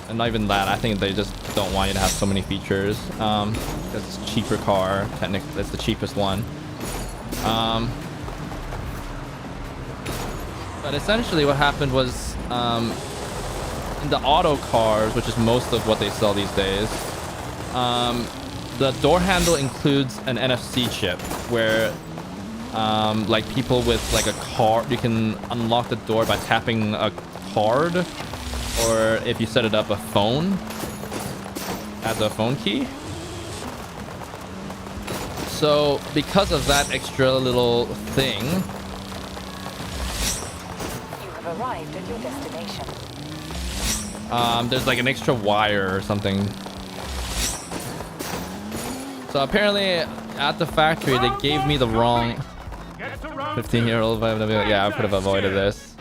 And not even that, I think they just don't want you to have so many features. Because it's a cheaper car, technically it's the cheapest one. But essentially what happened was in the auto cars, which is most of what they sell these days, the door handle includes an NFC chip where like people with like a card, you can unlock the door by tapping a card, or if you set it up, a phone as a phone key. So because of that extra little thing, You have arrived at your destination. there's like an extra wire or something. So apparently at the factory they gave me the wrong 15-year-old. Yeah, I could have avoided this.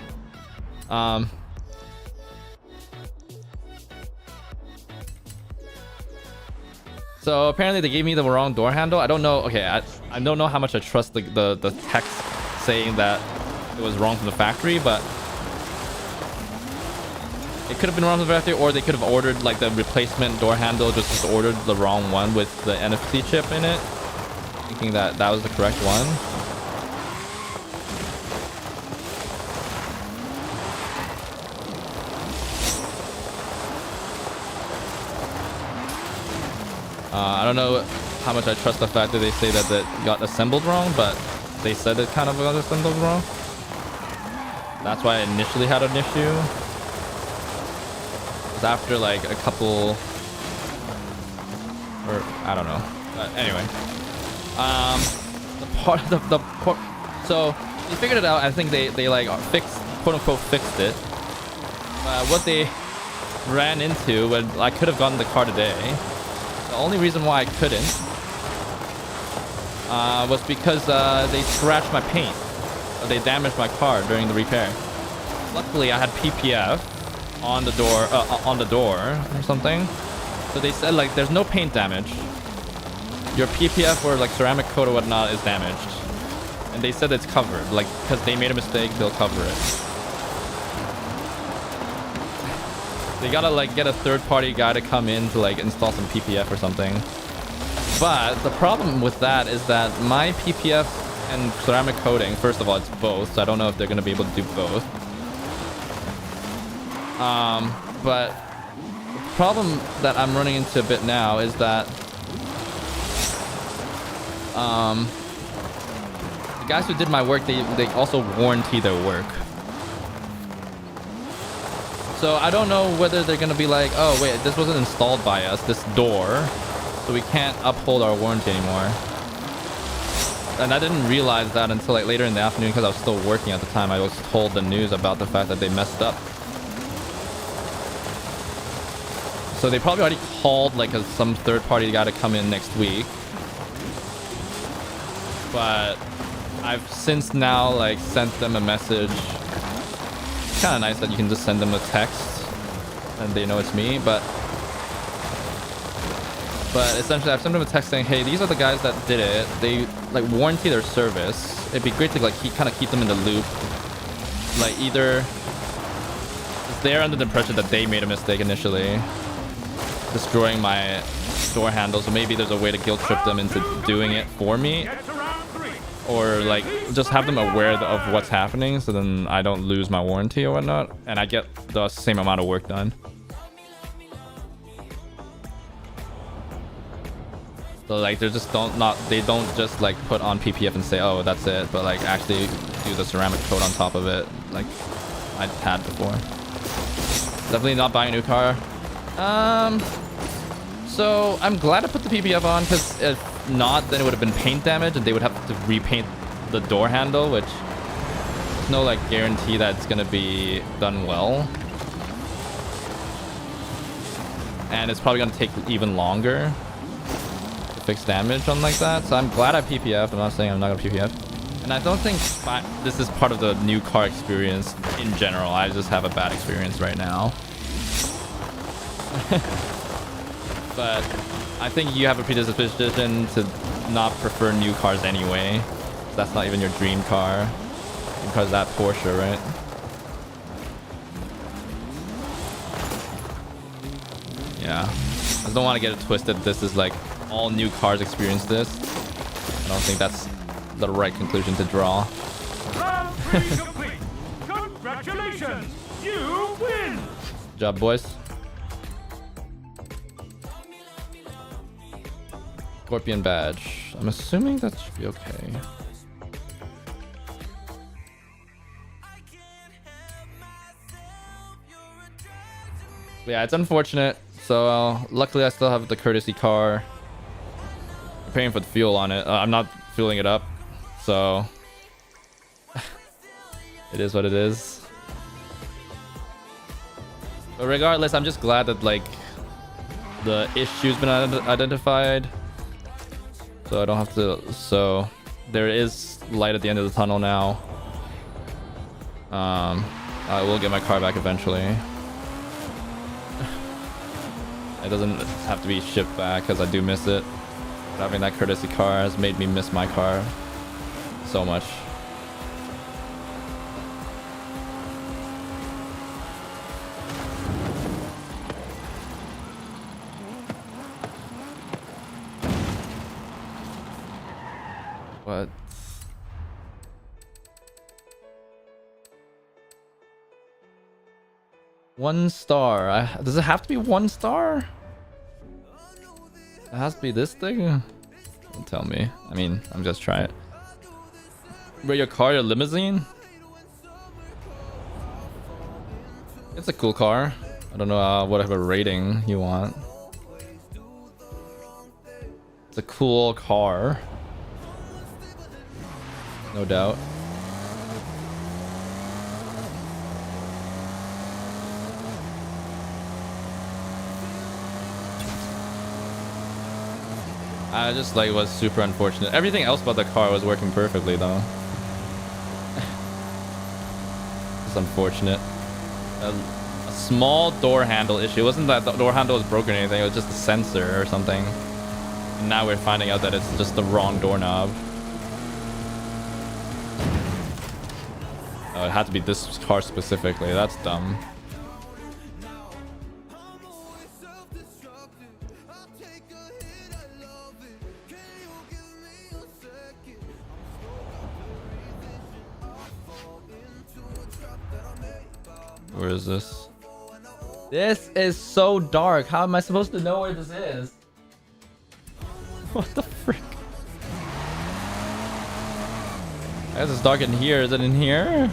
So apparently they gave me the wrong door handle. I don't know. Okay, I don't know how much I trust the text saying that it was wrong from the factory, but it could have been wrong from the factory, or they could have ordered like the replacement door handle, just ordered the wrong one with the NFC chip in it, thinking that that was the correct one. I don't know how much I trust the fact that they say that it got assembled wrong, but they said it kind of got assembled wrong. That's why I initially had an issue. It was after like a couple, or I don't know. But anyway, so they figured it out. I think they like fixed, quote unquote, fixed it. What they ran into when I could have gotten the car today. The only reason why I couldn't was because they scratched my paint. They damaged my car during the repair. luckily I had PPF on the door or something. So they said like there's no paint damage. Your PPF or like ceramic coat or whatnot is damaged. And they said it's covered, like because they made a mistake, they'll cover it. They gotta like get a third-party guy to come in to like install some PPF or something. But the problem with that is that my PPF and ceramic coating, first of all, it's both, so I don't know if they're gonna be able to do both. But the problem that I'm running into a bit now is that the guys who did my work, they also warranty their work. So I don't know whether they're gonna be like, oh wait, this wasn't installed by us, this door, so we can't uphold our warranty anymore. And I didn't realize that until like later in the afternoon because I was still working at the time. I was told the news about the fact that they messed up. So they probably already called like some third-party guy to come in next week. But I've since now like sent them a message. It's kind of nice that you can just send them a text and they know it's me, but essentially I've sent them a text saying, hey, these are the guys that did it. They like warranty their service. It'd be great to like kind of keep them in the loop. Like either they're under the impression that they made a mistake initially, destroying my door handle, so maybe there's a way to guilt trip them into doing it for me, or like just have them aware of what's happening so then I don't lose my warranty or whatnot and I get the same amount of work done. So like they don't just like put on PPF and say, oh that's it, but like actually do the ceramic coat on top of it like I had before. Definitely not buying a new car. So I'm glad I put the PPF on, because if not, then it would have been paint damage and they would have to repaint the door handle, which there's no like guarantee that it's gonna be done well. And it's probably gonna take even longer to fix damage on like that. So I'm glad I PPF. I'm not saying I'm not gonna PPF. And I don't think this is part of the new car experience in general. I just have a bad experience right now. But I think you have a predisposition to not prefer new cars anyway. That's not even your dream car. Dream car is that Porsche, right? Yeah. I just don't want to get it twisted. This is like all new cars experience this. I don't think that's the right conclusion to draw. Round 3 complete. Congratulations! You win! Good job, boys. Scorpion badge. I'm assuming that should be okay. Yeah, it's unfortunate. So luckily I still have the courtesy car. I'm paying for the fuel on it. I'm not fueling it up. So it is what it is. But regardless, I'm just glad that like the issue's been identified. So I don't have to, so there is light at the end of the tunnel now. I will get my car back eventually. It doesn't have to be shipped back because I do miss it. But having that courtesy car has made me miss my car so much. What? One star. Does it have to be 1 star? It has to be this thing? Don't tell me. I mean, I'm just trying it. Where your car, your limousine? It's a cool car. I don't know whatever rating you want. It's a cool car. No doubt. I just like was super unfortunate. Everything else about the car was working perfectly though. That's unfortunate. A small door handle issue. It wasn't that the door handle was broken or anything. It was just a sensor or something. And now we're finding out that it's just the wrong doorknob. Oh, it had to be this car specifically. That's dumb. Where is this? This is so dark. How am I supposed to know where this is? What the frick? I guess it's dark in here. Is it in here?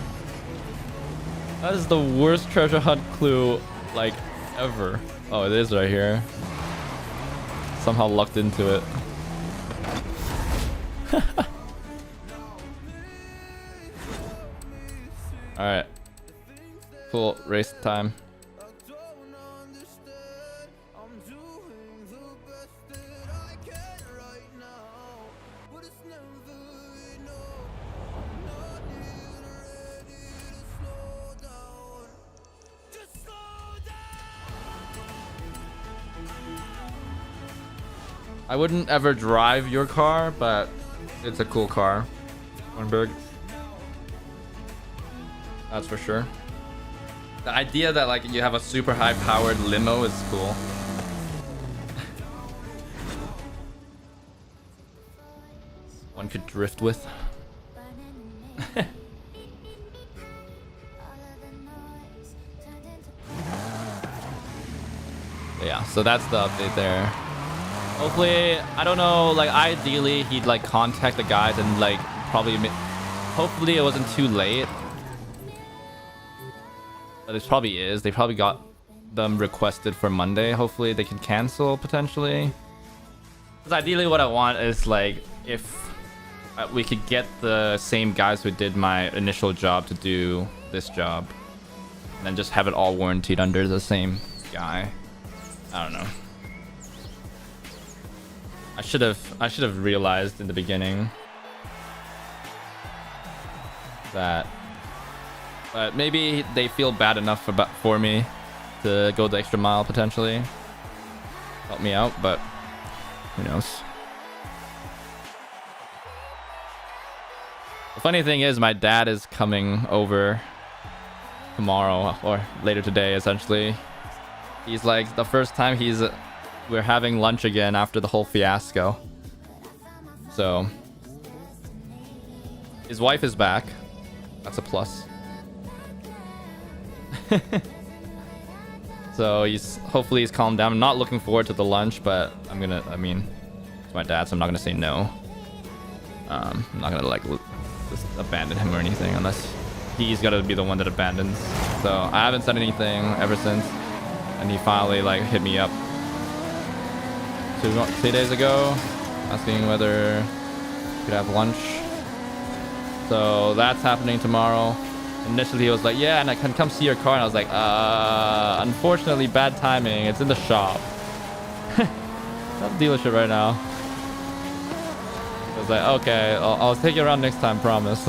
That is the worst treasure hunt clue, like, ever. Oh, it is right here. Somehow lucked into it. Alright. Cool. Race time. I wouldn't ever drive your car, but it's a cool car. Hornberg. That's for sure. The idea that like you have a super high powered limo is cool. One could drift with. Yeah, so that's the update there. Hopefully, I don't know, like ideally he'd like contact the guys and like probably hopefully it wasn't too late. But it probably is. They probably got them requested for Monday. Hopefully they can cancel potentially. Because ideally what I want is like if we could get the same guys who did my initial job to do this job. And then just have it all warranted under the same guy. I don't know. I should have realized in the beginning that, but maybe they feel bad enough for me to go the extra mile potentially, help me out, but who knows. The funny thing is my dad is coming over tomorrow or later today essentially. He's like the first time we're having lunch again after the whole fiasco. So his wife is back. That's a plus. So hopefully he's calmed down. I'm not looking forward to the lunch, but I mean it's my dad, so I'm not gonna say no. I'm not gonna like just abandon him or anything unless he's gotta be the one that abandons. So I haven't said anything ever since, and he finally like hit me up 2 days ago asking whether we could have lunch. So that's happening tomorrow. Initially he was like, yeah, and I can come see your car, and I was like, unfortunately bad timing, it's in the shop. Not the dealership right now. I was like, okay, I'll take you around next time, promise.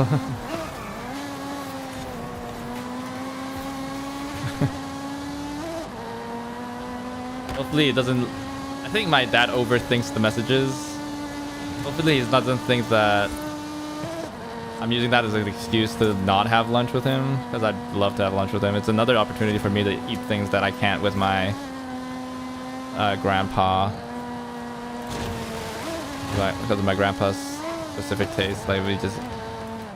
Hopefully it doesn't. I think my dad overthinks the messages. Hopefully he doesn't think that I'm using that as an excuse to not have lunch with him, because I'd love to have lunch with him. It's another opportunity for me to eat things that I can't with my grandpa. Because of my grandpa's specific taste, like we just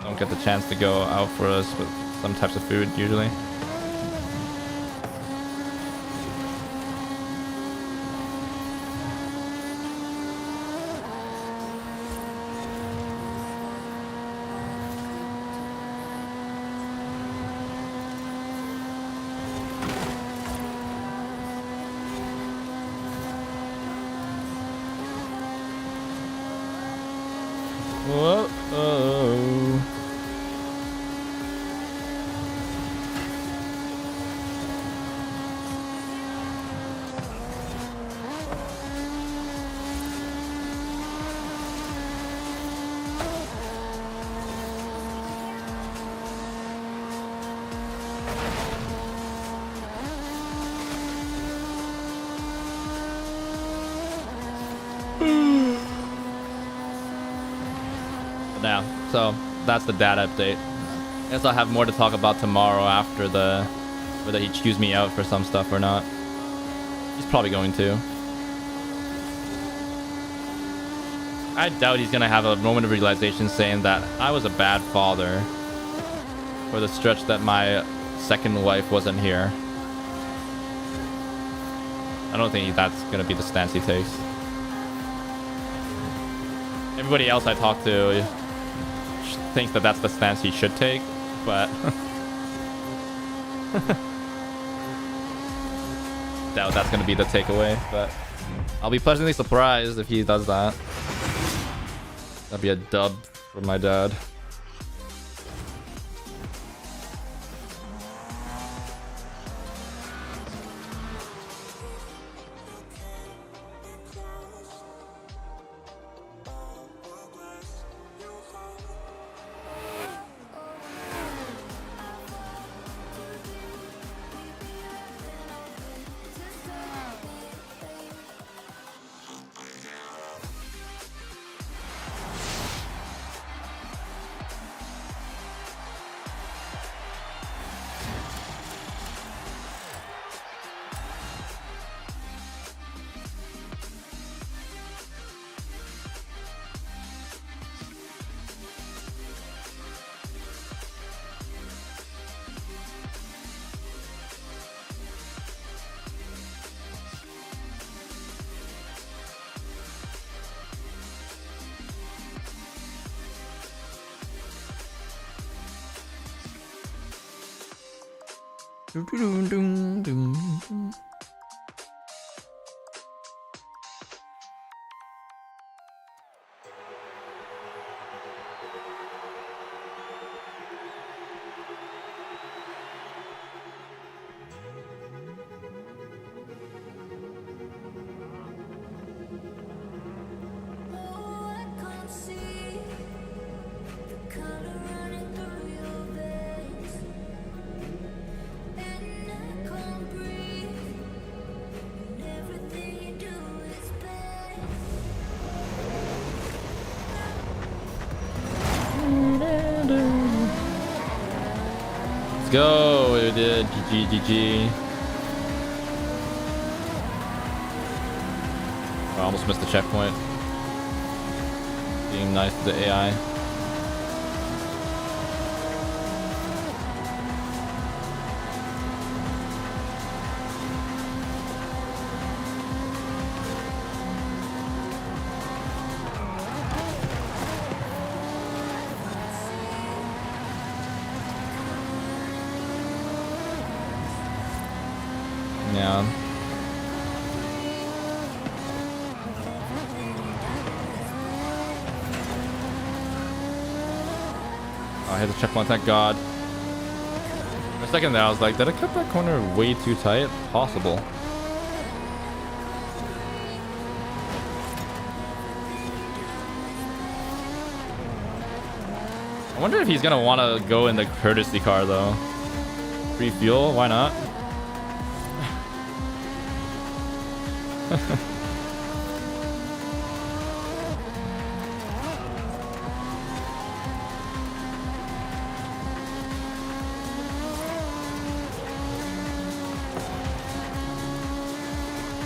don't get the chance to go out for us with some types of food usually. Whoa. So that's the dad update. I guess I'll have more to talk about tomorrow after the whether he chews me out for some stuff or not. He's probably going to. I doubt he's gonna have a moment of realization saying that I was a bad father for the stretch that my second wife wasn't here. I don't think that's gonna be the stance he takes. Everybody else I talk to thinks that that's the stance he should take, but doubt that's gonna be the takeaway. But I'll be pleasantly surprised if he does that. That'd be a dub for my dad. Let's go, we did. GG. I almost missed the checkpoint. Being nice to the AI. Yeah. Oh, I hit the checkpoint, thank God. For a second there, I was like, did I cut that corner way too tight? Possible. I wonder if he's gonna want to go in the courtesy car though. Free fuel, why not? He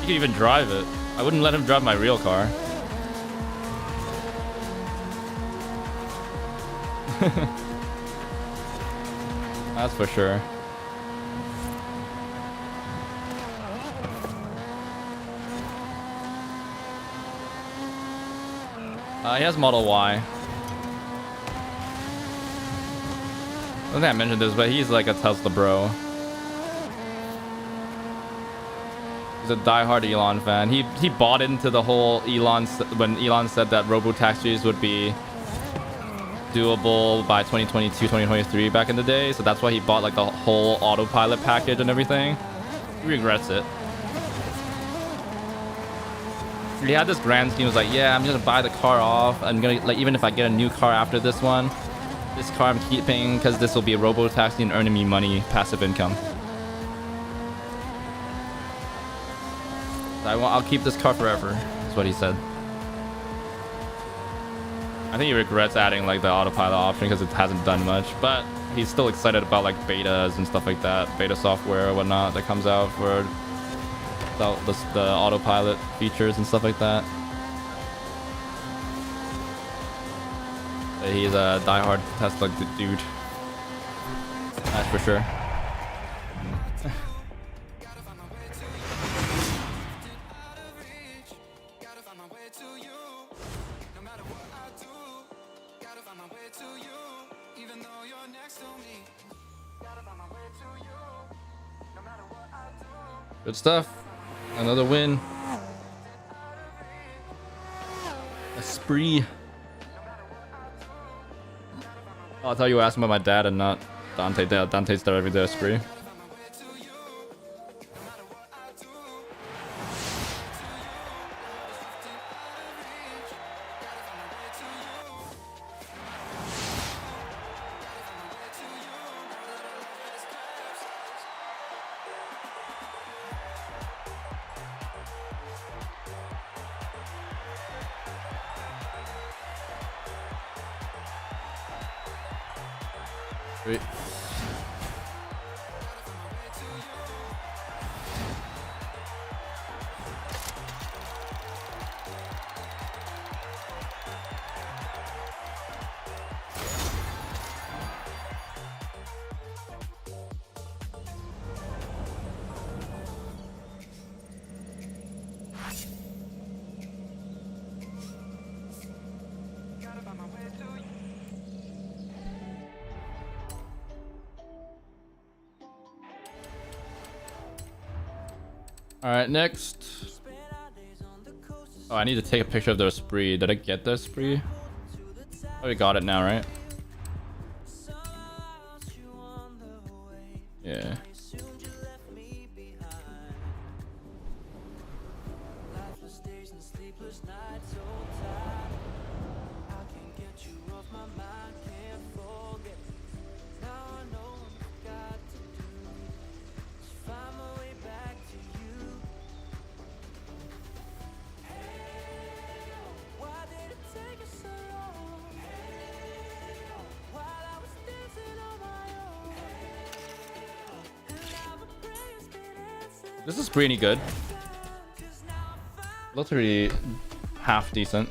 could even drive it. I wouldn't let him drive my real car. That's for sure. He has Model Y. I don't think I mentioned this, but he's like a Tesla bro. He's a diehard Elon fan. He bought into the whole Elon when Elon said that robo-taxis would be doable by 2022, 2023 back in the day. So that's why he bought like the whole autopilot package and everything. He regrets it. He had this grand scheme. He was like, yeah, I'm gonna buy the car off. I'm gonna, like, even if I get a new car after this one, this car I'm keeping because this will be a robo-taxi and earning me money, passive income. I'll keep this car forever, is what he said. I think he regrets adding like the autopilot option because it hasn't done much, but he's still excited about like betas and stuff like that, beta software or whatnot that comes out for the autopilot features and stuff like that. He's a diehard Tesla dude, that's for sure. Good stuff. Another win. A spree. Oh, I thought you were asking about my dad and not Dante. Dante's there every day. Spree. Sweet. All right, next. Oh, I need to take a picture of the spree. Did I get the spree? Oh, we got it now, right? Yeah. This is pretty good. Looks pretty half decent.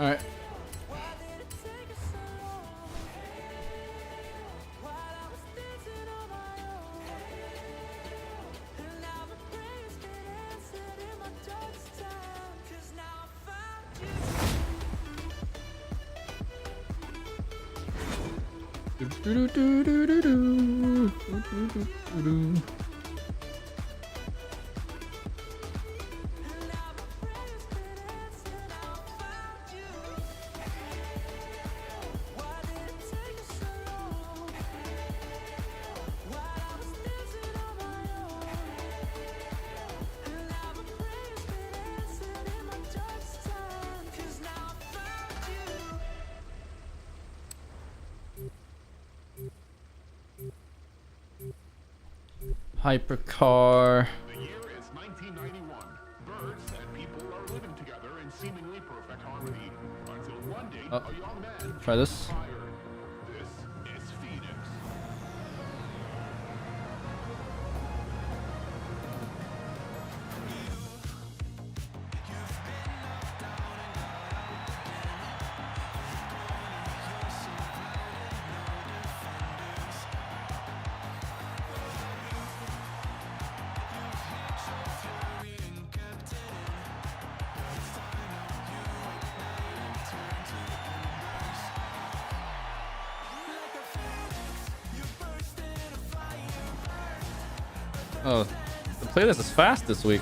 All right. Hypercar. The year is 1991. Birds and people are living together in seemingly perfect harmony. Until one day, a young man Try this. fired. This is Phoenix. Oh, the playlist is fast this week.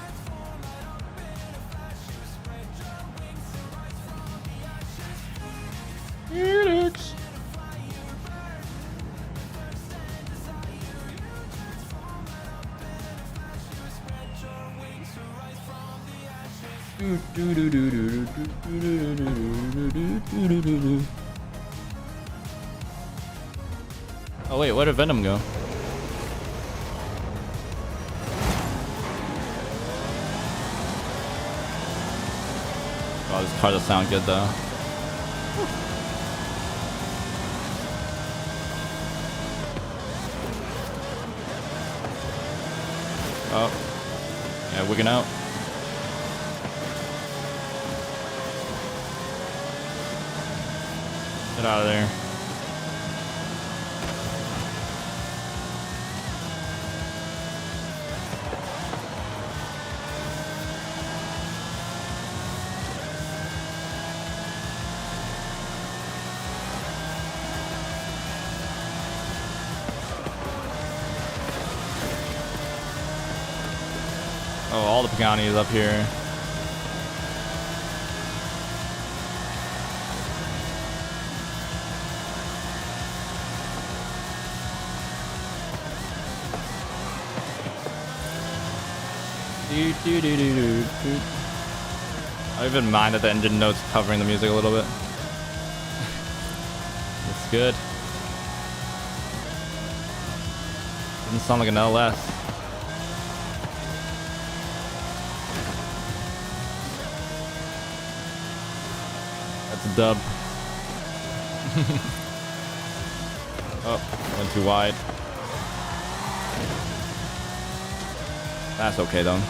Phoenix. Oh wait, where did Venom go? Oh, this car does sound good though. Oh, yeah, wigging out. Get out of there. Oh, all the Pagani's up here. I even mind that the engine notes covering the music a little bit. It's good. Doesn't sound like an LS. That's a dub. Oh, went too wide. That's okay though.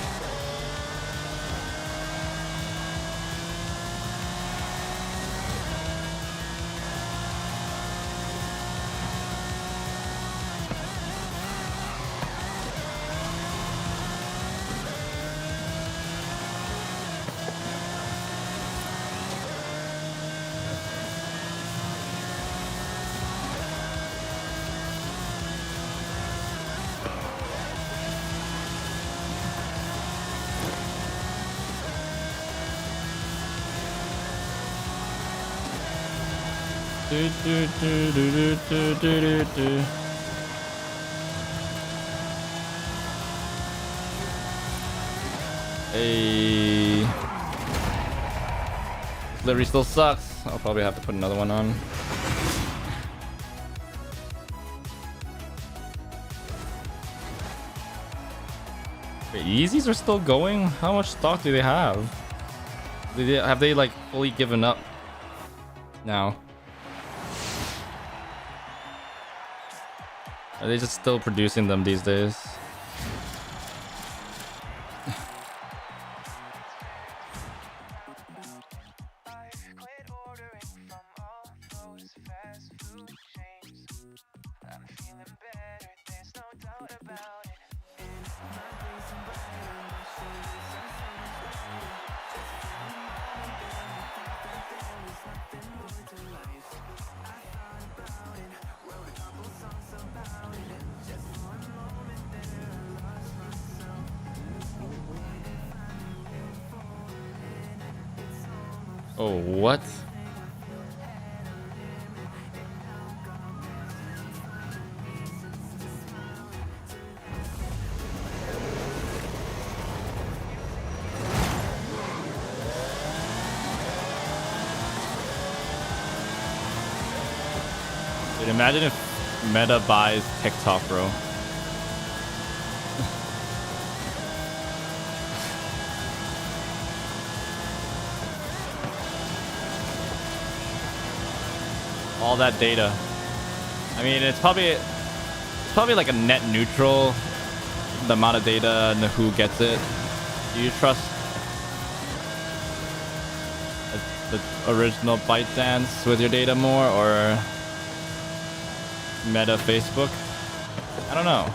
Hey, livery still sucks. I'll probably have to put another one on. Wait, Yeezys are still going? How much stock do they have? Have they like fully given up now? Are they just still producing them these days? Oh, what? Dude, imagine if Meta buys TikTok, bro. All that data. I mean, it's probably like a net neutral, the amount of data and who gets it. Do you trust the original ByteDance with your data more, or Meta Facebook? I don't know.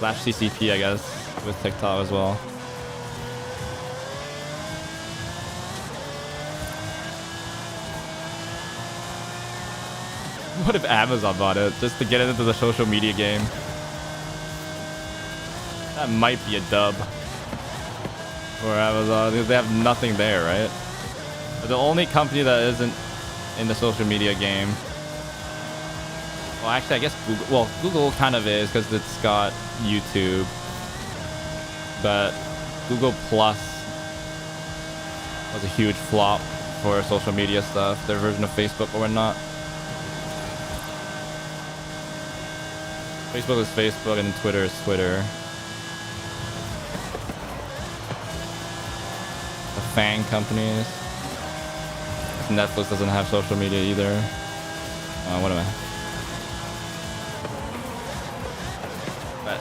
Slash CCP, I guess, with TikTok as well. What if Amazon bought it just to get into the social media game? That might be a dub for Amazon because they have nothing there, right? They're the only company that isn't in the social media game. Well, actually, I guess Google. Well, Google kind of is because it's got YouTube, but Google Plus was a huge flop for social media stuff. Their version of Facebook or whatnot. Facebook is Facebook and Twitter is Twitter. The FANG companies. Netflix doesn't have social media either. What am I? But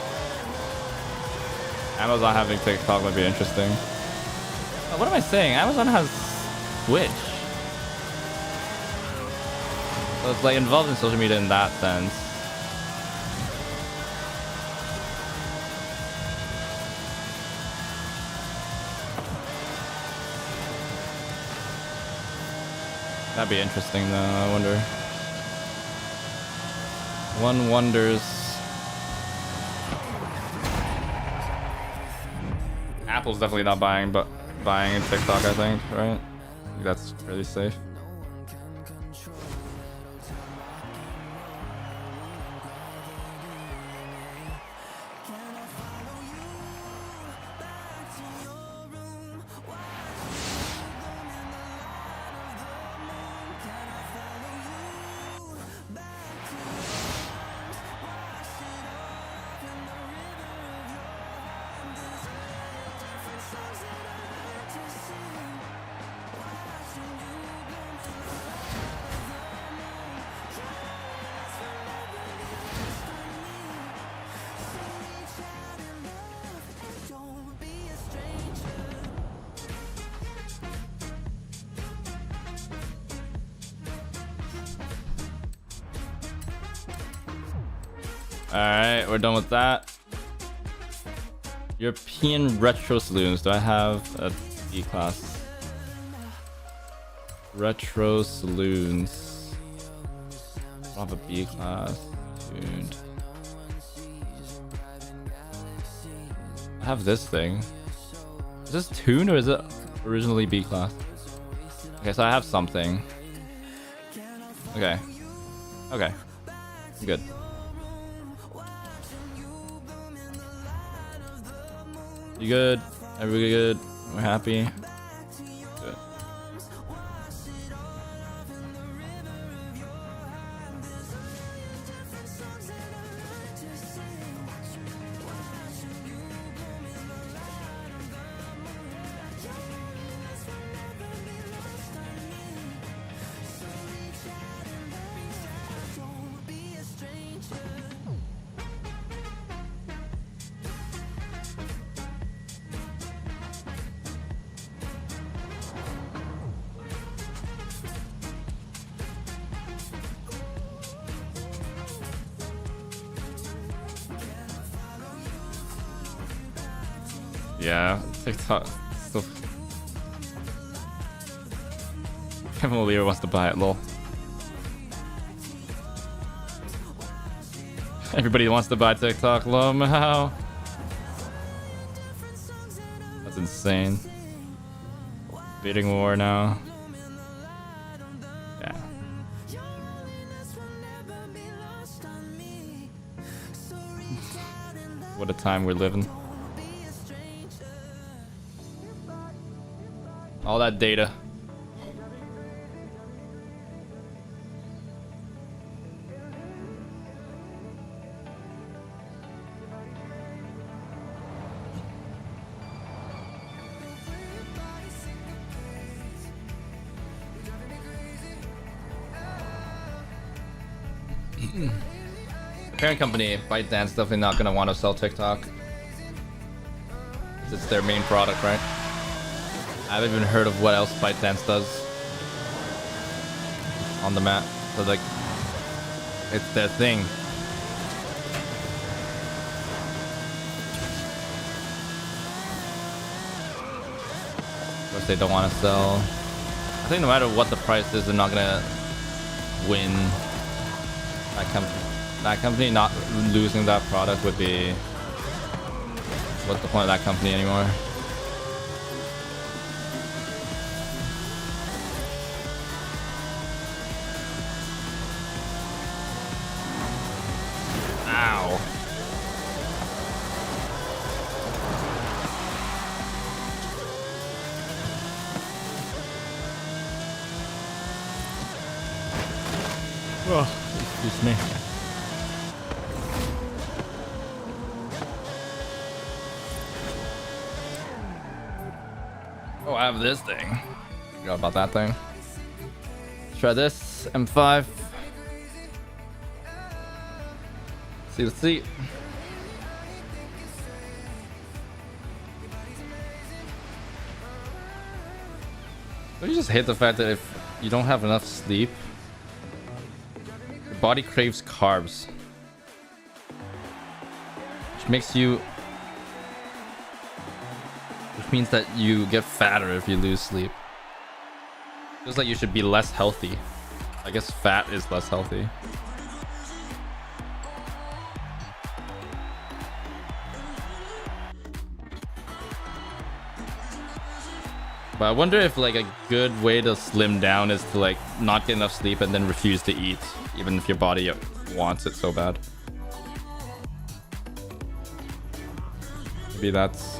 Amazon having TikTok would be interesting. What am I saying? Amazon has Twitch. So it's like involved in social media in that sense. That'd be interesting though, I wonder. One wonders. Apple's definitely not buying TikTok, I think, right? I think that's fairly safe. Alright, we're done with that. European Retro Saloons. Do I have a B class? Retro Saloons. I don't have a B class. Dude. I have this thing. Is this tuned or is it originally B class? Okay, so I have something. Okay. Okay. Good. You good? Everybody good? We're happy? Good. Yeah, TikTok still. Kevin O'Leary wants to buy it, lol. Everybody wants to buy TikTok, lol. How? That's insane. Bidding war now. Yeah. What a time we're living. All that data. Parent company, ByteDance, definitely not going to want to sell TikTok. It's their main product, right? I haven't even heard of what else ByteDance does on the map. So like, it's their thing. Of course, they don't want to sell. I think no matter what the price is, they're not gonna win. That company not losing that product would be what's the point of that company anymore? Ow. Oh, excuse me. Oh, I have this thing. Forgot about that thing. Try this M5. See the seat. I just hate the fact that if you don't have enough sleep, your body craves carbs, which means that you get fatter if you lose sleep. Feels like you should be less healthy. I guess fat is less healthy. But I wonder if like a good way to slim down is to like not get enough sleep and then refuse to eat, even if your body wants it so bad. Maybe that's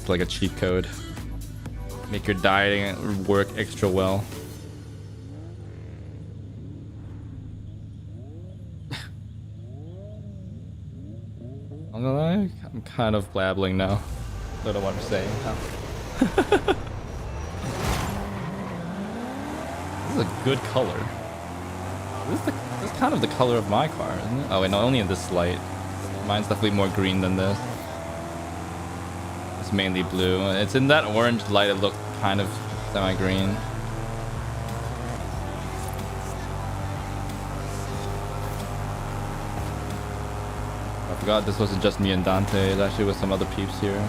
like a cheat code. Make your dieting work extra well. I'm gonna lie, I'm kind of blabbling now. Don't know what I'm saying. This is a good color. This is kind of the color of my car, isn't it? Oh wait, no, only in this light. Mine's definitely more green than this. It's mainly blue. It's in that orange light, it looked kind of semi-green. I forgot this wasn't just me and Dante, it actually was some other peeps here.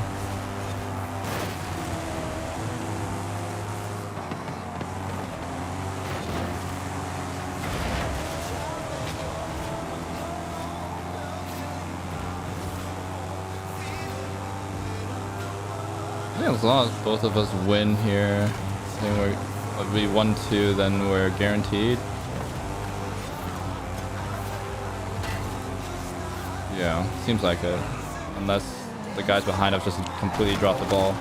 As long as both of us win here, I think if we 1-2, then we're guaranteed. Yeah, seems like it. Unless the guys behind us just completely drop the ball.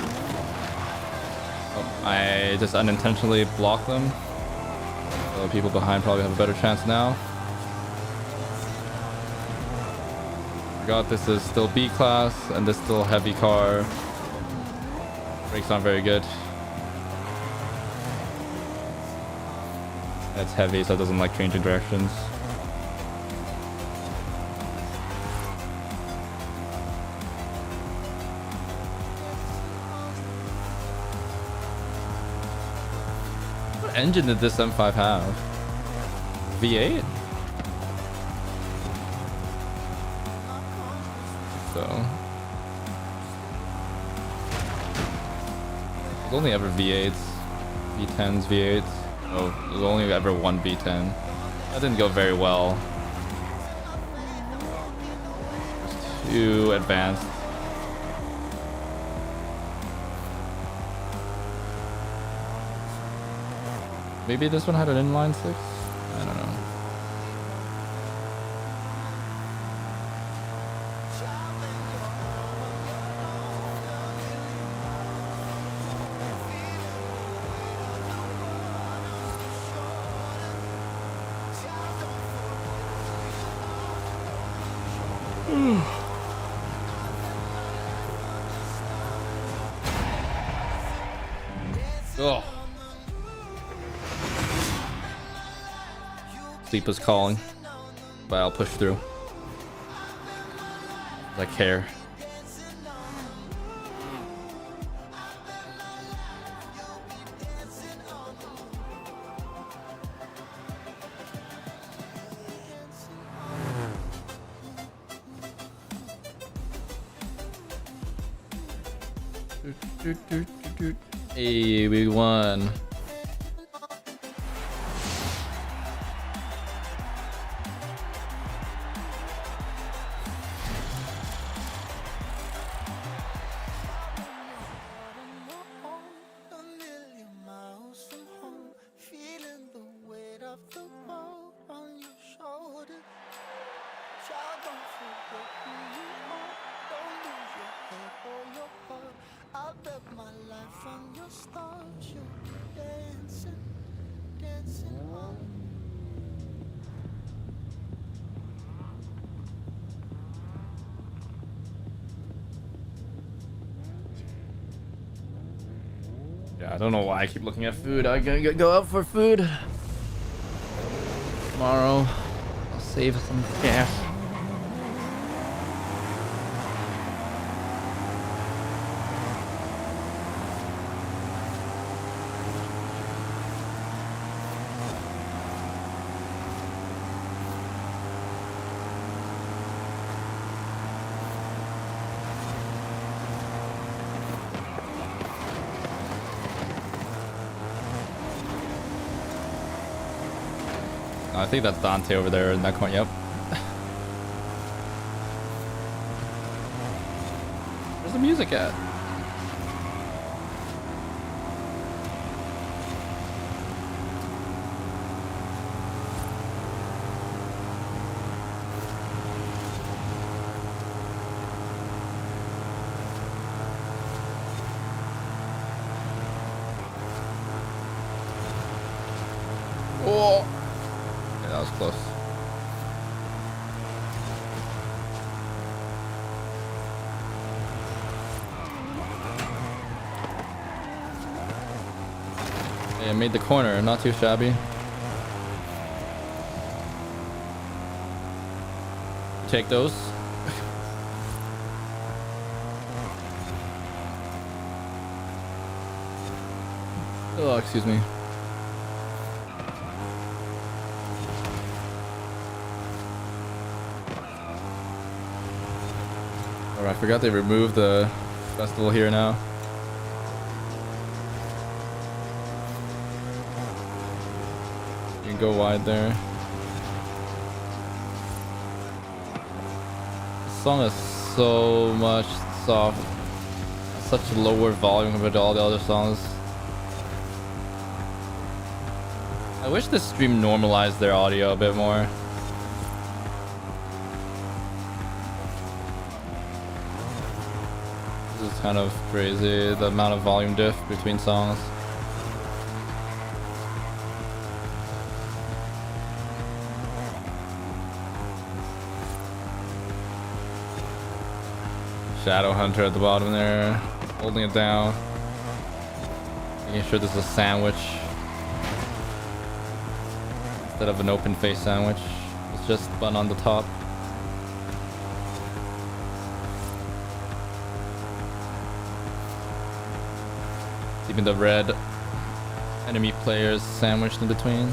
Oh, I just unintentionally blocked them. So the people behind probably have a better chance now. Forgot this is still B class and this is still heavy car. Brakes aren't very good. It's heavy, so it doesn't like changing directions. What engine did this M5 have? V8? So. There's only ever V8s, V10s, V8s. Oh, there's only ever one V10. That didn't go very well. It's too advanced. Maybe this one had an inline six? I don't know. Oh. Sleep is calling, but I'll push through. I care. Hey, we won. Yeah, I don't know why I keep looking at food. I gotta go out for food tomorrow. I'll save some cash. I think that's Dante over there in that corner. Yep. Where's the music at? Oh. That was close. Hey, I made the corner, not too shabby. Take those. Oh, excuse me. Oh, I forgot they removed the festival here now. You can go wide there. This song is so much soft, such a lower volume compared to all the other songs. I wish this stream normalized their audio a bit more. This is kind of crazy, the amount of volume diff between songs. Shadow Hunter at the bottom there, holding it down. Making sure this is a sandwich instead of an open face sandwich. It's just bun on the top. Even the red enemy players sandwiched in between.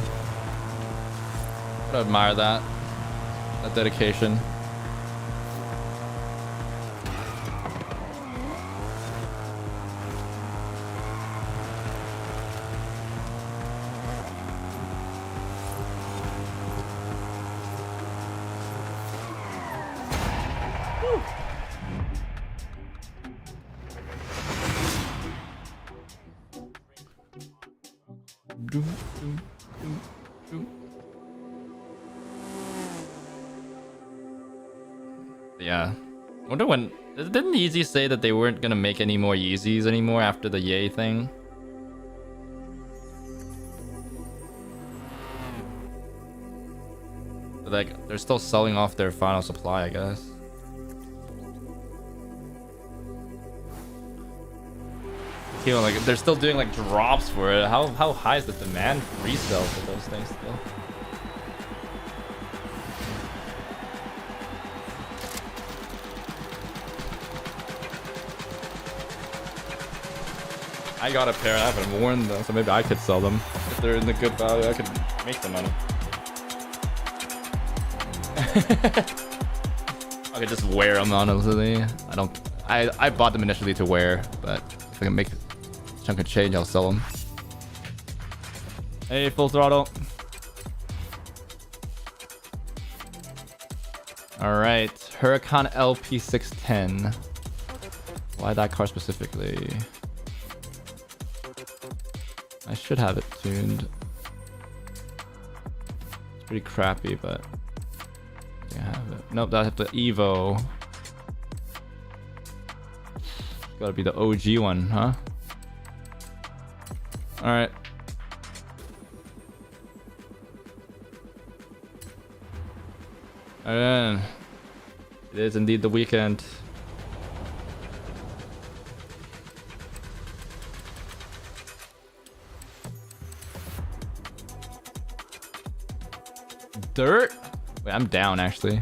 I admire that dedication. Yeah. Wonder when... Didn't Yeezy say that they weren't gonna make any more Yeezys anymore after the Yay thing? But like, they're still selling off their final supply, I guess. You know, like, they're still doing like drops for it. How high is the demand for resale for those things still? I got a pair, I haven't worn them, so maybe I could sell them. If they're in the good value, I could make the money. I could just wear them, honestly. I bought them initially to wear, but if I can make a chunk of change, I'll sell them. Hey, full throttle. Alright, Huracan LP610. Why that car specifically? I should have it tuned. It's pretty crappy, but I think I have it. Nope, I have the Evo. Gotta be the OG one, huh? Alright. Alright. It is indeed the weekend. Dirt? Wait, I'm down actually.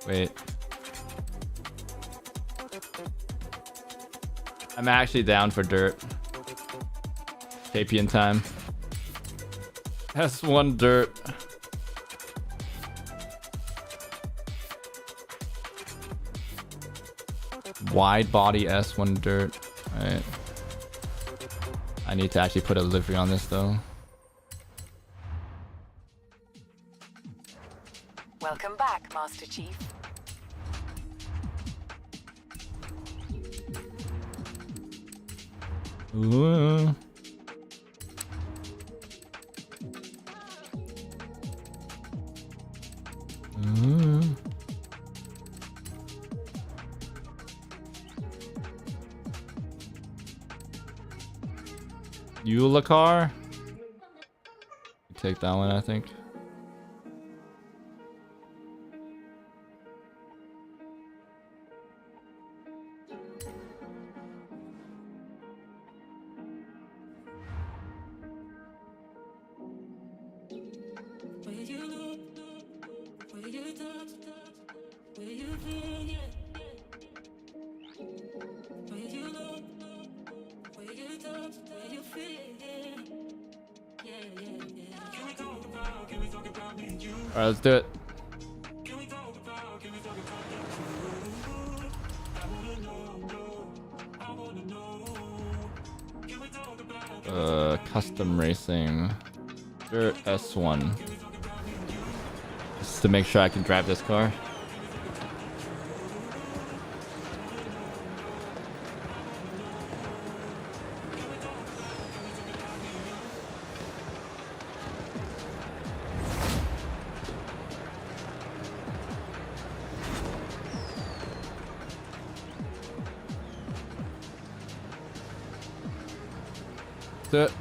Wait. I'm actually down for dirt. KP in time. S1 dirt. Wide body S1 dirt. Alright. I need to actually put a livery on this though. Welcome back, Master Chief. Ooh. Ooh. Eula car? Take that one, I think. Alright, let's do it. Custom racing. Dirt S1. Just to make sure I can drive this car. That's it.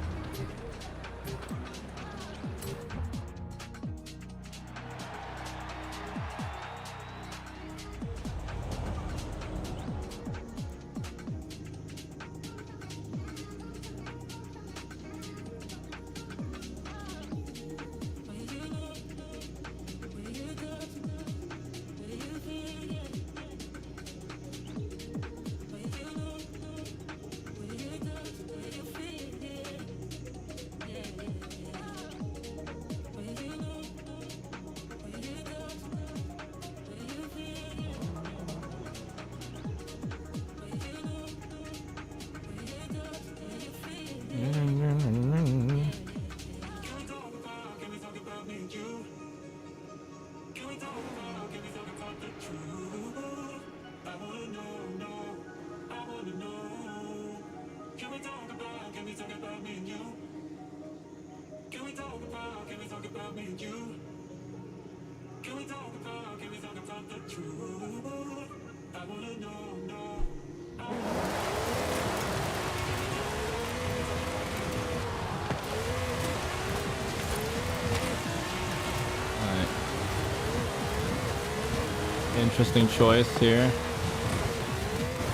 Interesting choice here.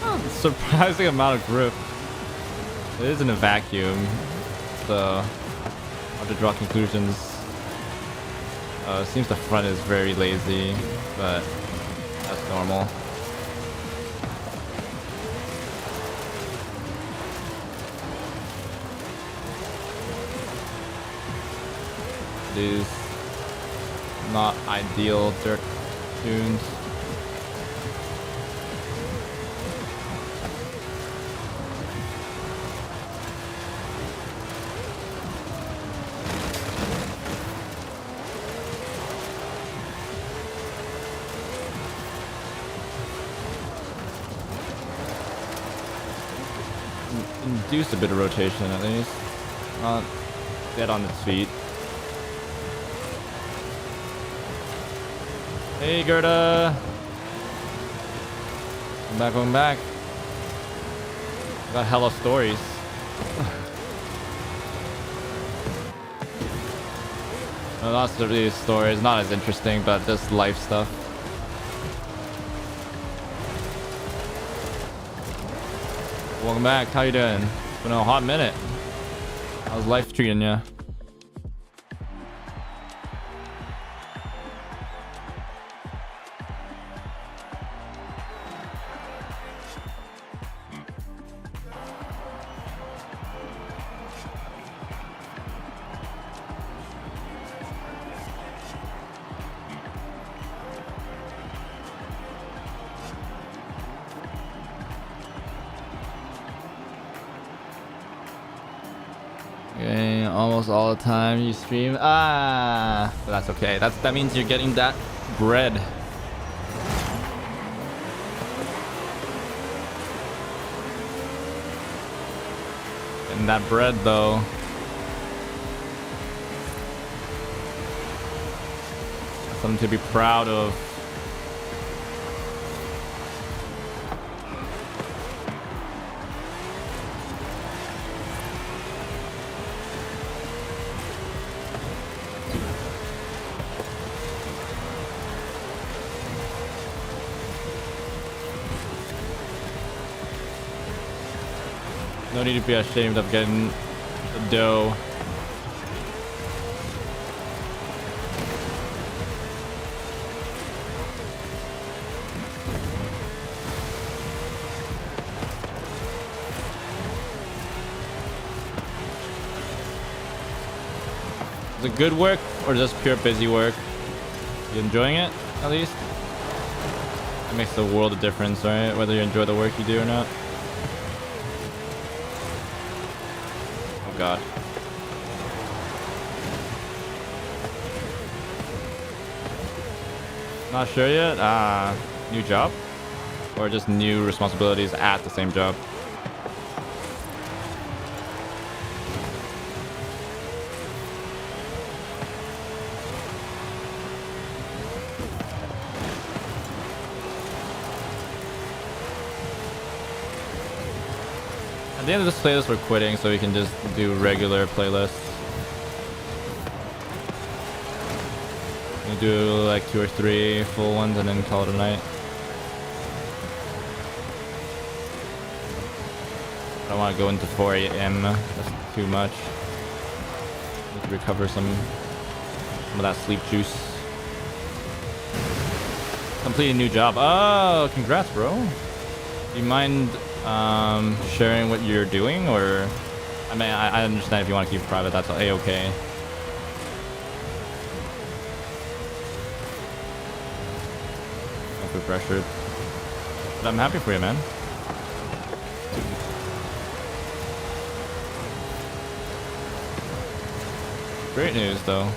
Oh, surprising amount of grip. It is in a vacuum, so hard to draw conclusions. It seems the front is very lazy, but that's normal. These not ideal dirt tunes. Induce a bit of rotation at least. Not dead on its feet. Hey Gerda! Welcome back. Got hella stories. Well, lots of these stories, not as interesting, but just life stuff. Welcome back. How you doing? It's been a hot minute. How's life treating ya? almost all the time you stream. But that's okay. That means you're getting that bread. And that bread though. That's something to be proud of. No need to be ashamed of getting the dough. Is it good work or just pure busy work? You enjoying it at least? It makes the world a difference, right? Whether you enjoy the work you do or not. God. Not sure yet. New job? Or just new responsibilities at the same job? At the end of this playlist, we're quitting, so we can just do regular playlists. We do like 2 or 3 full ones and then call it a night. I don't want to go into 4 a.m. That's too much. Need to recover some of that sleep juice. Complete a new job. Oh, congrats, bro. Do you mind sharing what you're doing, or I mean, I understand if you want to keep it private, that's a-okay. Don't feel pressured, but I'm happy for you, man. Great news though.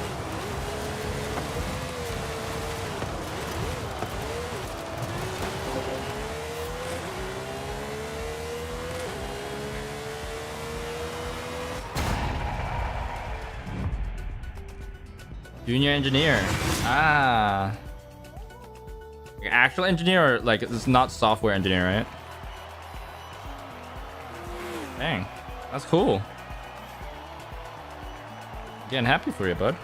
Junior engineer. Actual engineer, or like it's not software engineer, right? Dang, that's cool. Getting happy for you, bud.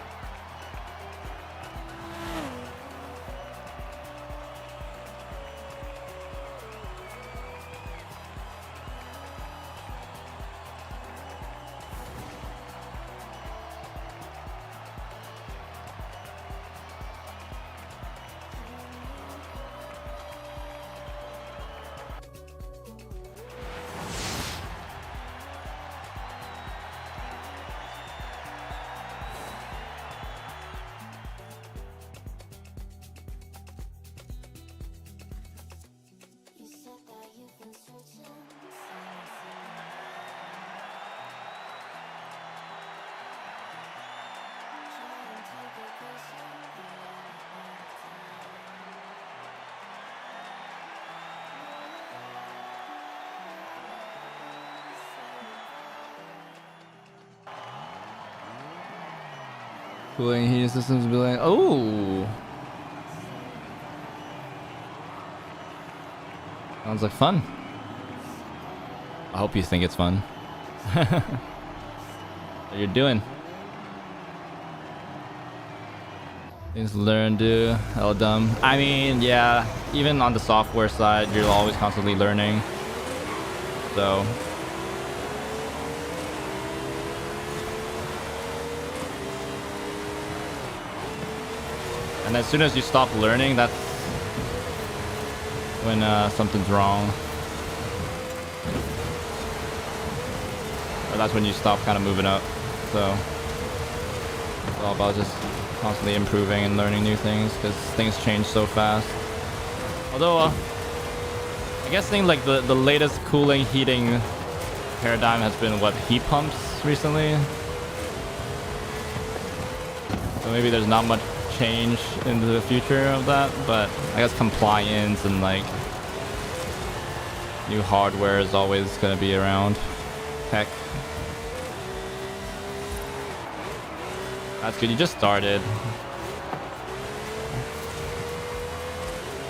Cooling heating systems be like, oh, sounds like fun. I hope you think it's fun. What you're doing? Things learn, do hell dumb. I mean, yeah, even on the software side, you're always constantly learning. So. And as soon as you stop learning, that's when something's wrong. Or that's when you stop kind of moving up. So it's all about just constantly improving and learning new things, because things change so fast. Although I guess things like the latest cooling heating paradigm has been what, heat pumps recently. So maybe there's not much change into the future of that, but I guess compliance and like new hardware is always gonna be around. Tech. That's good. You just started.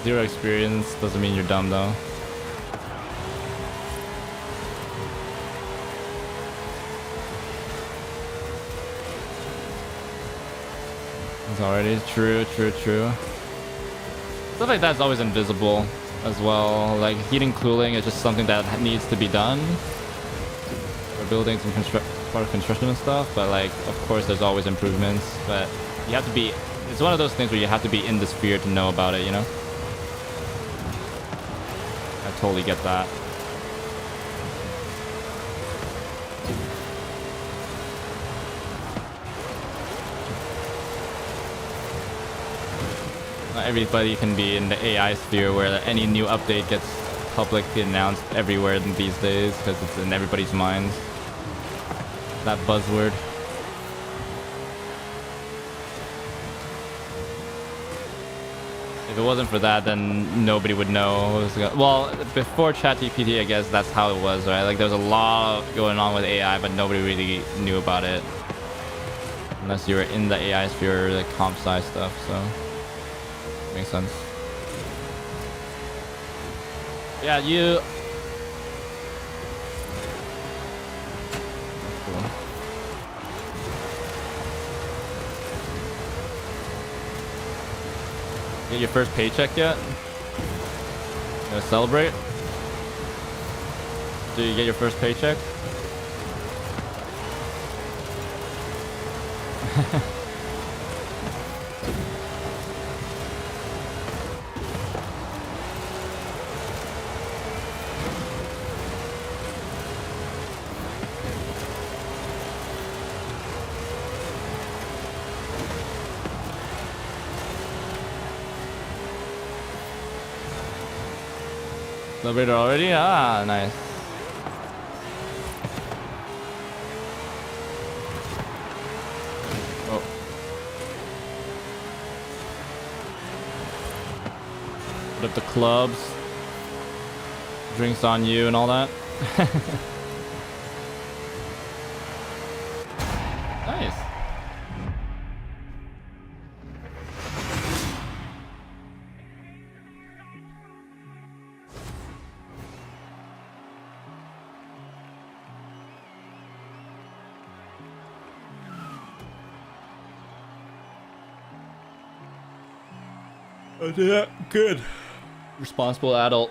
Zero experience doesn't mean you're dumb though. It's already true. Stuff like that's always invisible as well. Like heating, cooling is just something that needs to be done for buildings and part of construction and stuff. But like, of course, there's always improvements. But you have to be. It's one of those things where you have to be in the sphere to know about it. You know. I totally get that. Not everybody can be in the AI sphere where any new update gets publicly announced everywhere these days because it's in everybody's minds. That buzzword. If it wasn't for that, then nobody would know what was going. Well, before ChatGPT, I guess that's how it was, right? Like there was a lot going on with AI, but nobody really knew about it unless you were in the AI sphere, like comp sci stuff. So makes sense. Yeah, you. Cool. Get your first paycheck yet? Gonna celebrate? Do you get your first paycheck? Celebrated already? Ah, nice. Oh. Put up the clubs. Drinks on you and all that. Nice. Yeah, good. Responsible adult.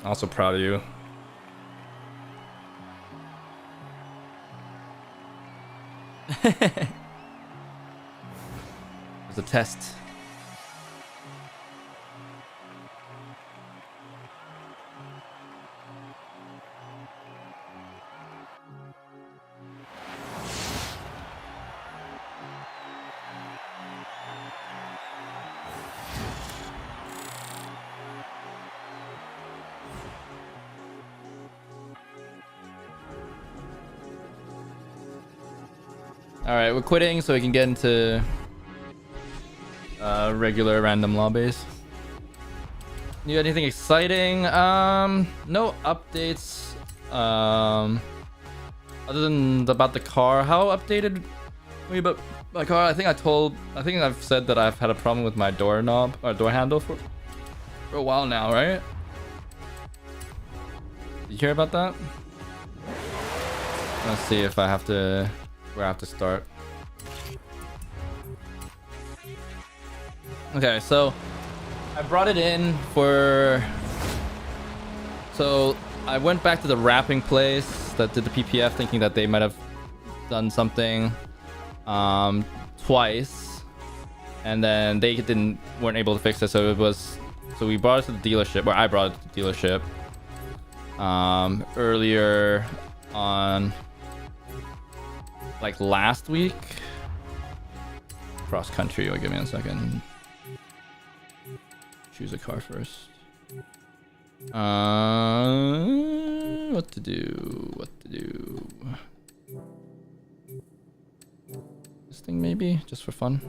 Also proud of you. It's a test. Alright, we're quitting so we can get into regular random lobbies. You got anything exciting? No updates. Other than about the car. How updated were you about my car? I think I've said that I've had a problem with my doorknob or door handle for a while now, right? Did you hear about that? Let's see if I have to where I have to start. Okay, so I brought it in for. So I went back to the wrapping place that did the PPF, thinking that they might have done something twice, and then they weren't able to fix it. So we brought it to the dealership, or I brought it to the dealership earlier on. Like last week, cross country. Oh, give me a second. Choose a car first. What to do? testing maybe, just for fun.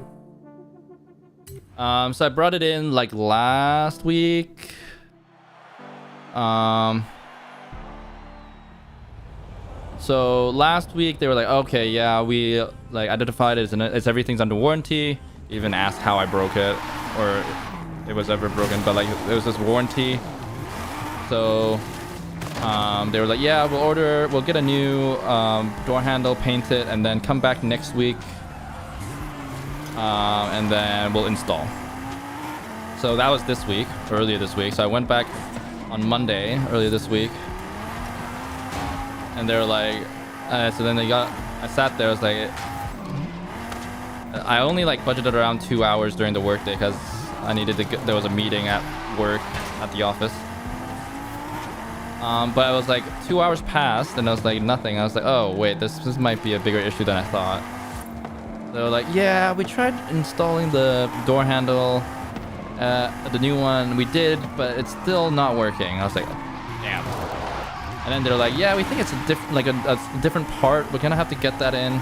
So I brought it in like last week. So last week they were like, okay, yeah, we like identified it and it's everything's under warranty. Even asked how I broke it or it was ever broken, but like it was this warranty. So they were like, yeah, we'll get a new door handle, paint it, and then come back next week, and then we'll install. So that was this week, earlier this week. So I went back on Monday, earlier this week, and they were like, so then I sat there, I was like, I only like budgeted around 2 hours during the workday because I needed to there was a meeting at work at the office. But I was like 2 hours passed and I was like nothing. I was like, oh wait, this might be a bigger issue than I thought. They were like, yeah, we tried installing the door handle, the new one we did, but it's still not working. I was like, damn. And then they're like, yeah, we think it's a different part. We're gonna have to get that in.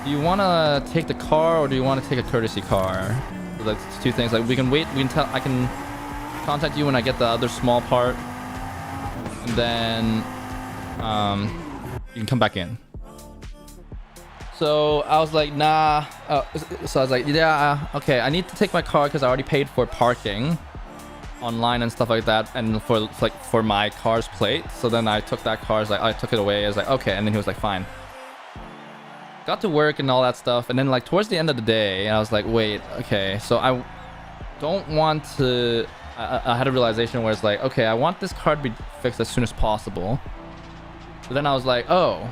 Do you want to take the car or do you want to take a courtesy car? So that's two things. Like we can wait. I can contact you when I get the other small part, and then you can come back in. So I was like, nah. So I was like, yeah, okay. I need to take my car because I already paid for parking online and stuff like that, and for my car's plate. So then I took that car. I took it away. I was like, okay. And then he was like, fine. Got to work and all that stuff, and then like towards the end of the day, I was like, wait, okay. So I don't want to. I had a realization where it's like, okay, I want this car to be fixed as soon as possible. But then I was like, oh.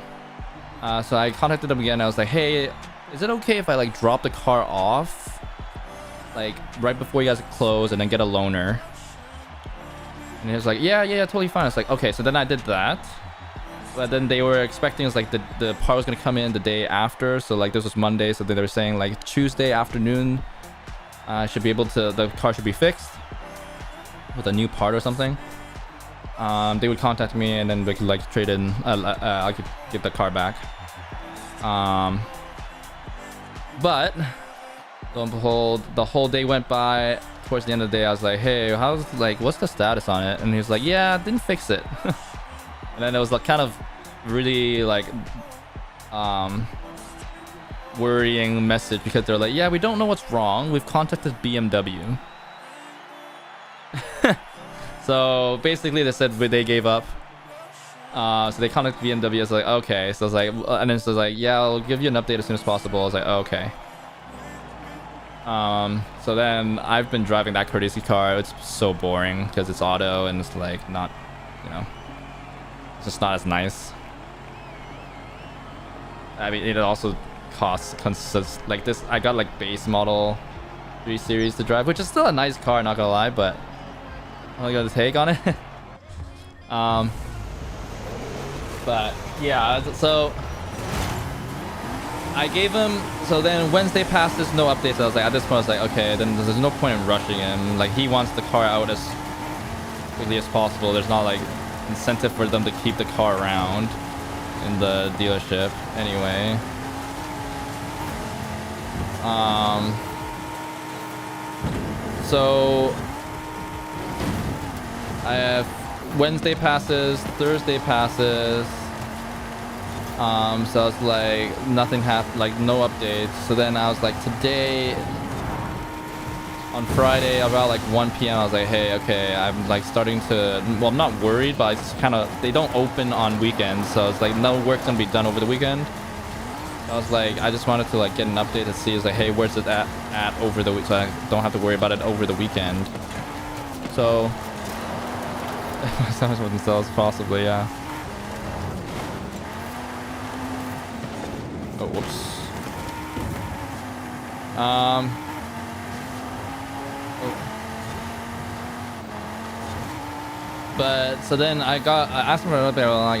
So I contacted them again. I was like, hey, is it okay if I like drop the car off like right before you guys close and then get a loaner? And he was like, yeah, totally fine. I was like, okay. So then I did that, but then they were expecting us like the part was gonna come in the day after. So like this was Monday, so they were saying like Tuesday afternoon I should be able to, the car should be fixed with a new part or something. They would contact me and then we could like trade in, I could get the car back. But lo and behold, the whole day went by. Towards the end of the day, I was like, hey, what's the status on it? And he was like, yeah, didn't fix it. And then it was like kind of really like worrying message because they're like, yeah, we don't know what's wrong. We've contacted BMW. So basically they said they gave up. So they contacted BMW. I was like, okay. So I was like, and then so I was like, yeah, I'll give you an update as soon as possible. I was like, oh, okay. So then I've been driving that courtesy car. It's so boring because it's auto and it's like not, you know, it's just not as nice. I mean, it also costs like this. I got like base model 3 Series to drive, which is still a nice car, not gonna lie, but I got a take on it. But yeah, so I gave him, so then Wednesday passed, there's no updates. I was like, at this point I was like, okay, then there's no point in rushing him. Like he wants the car out as quickly as possible. There's not like incentive for them to keep the car around in the dealership anyway. So I have Wednesday passes, Thursday passes. So I was like, nothing happened, like no updates. So then I was like, today on Friday about like 1 p.m. I was like, hey, okay, I'm like starting to, well, I'm not worried, but it's kind of, they don't open on weekends. So it's like no work's gonna be done over the weekend. I was like, I just wanted to like get an update to see, it's like, hey, where's it at over the week, so I don't have to worry about it over the weekend. So as much with themselves, possibly, yeah. Oh, whoops. But so then I asked them for an update around like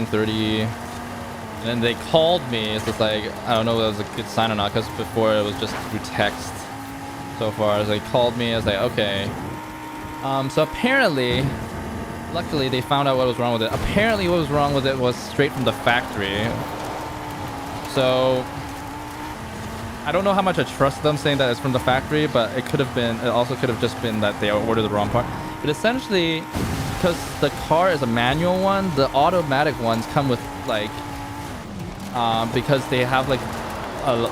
1:30, and then they called me. It's just like, I don't know if that was a good sign or not, because before it was just through text so far. So they called me. I was like, okay. So apparently, luckily they found out what was wrong with it. Apparently what was wrong with it was straight from the factory. So I don't know how much I trust them saying that it's from the factory, but it could have been. It also could have just been that they ordered the wrong part. But essentially, because the car is a manual one, the automatic ones come with like, because they have like a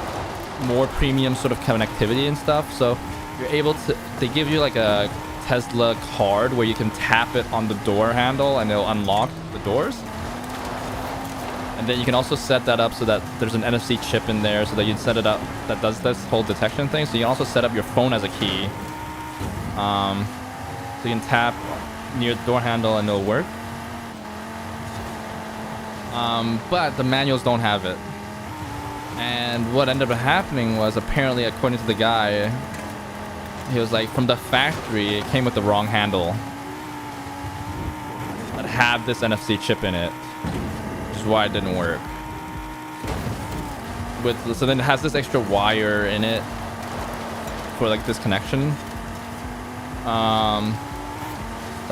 more premium sort of connectivity and stuff. So you're able to. They give you like a Tesla card where you can tap it on the door handle and it'll unlock the doors. And then you can also set that up so that there's an NFC chip in there so that you can set it up that does this whole detection thing. So you can also set up your phone as a key. So you can tap near the door handle and it'll work. But the manuals don't have it. And what ended up happening was, apparently, according to the guy, he was like, from the factory, it came with the wrong handle that had this NFC chip in it, which is why it didn't work. So then it has this extra wire in it for like this connection. So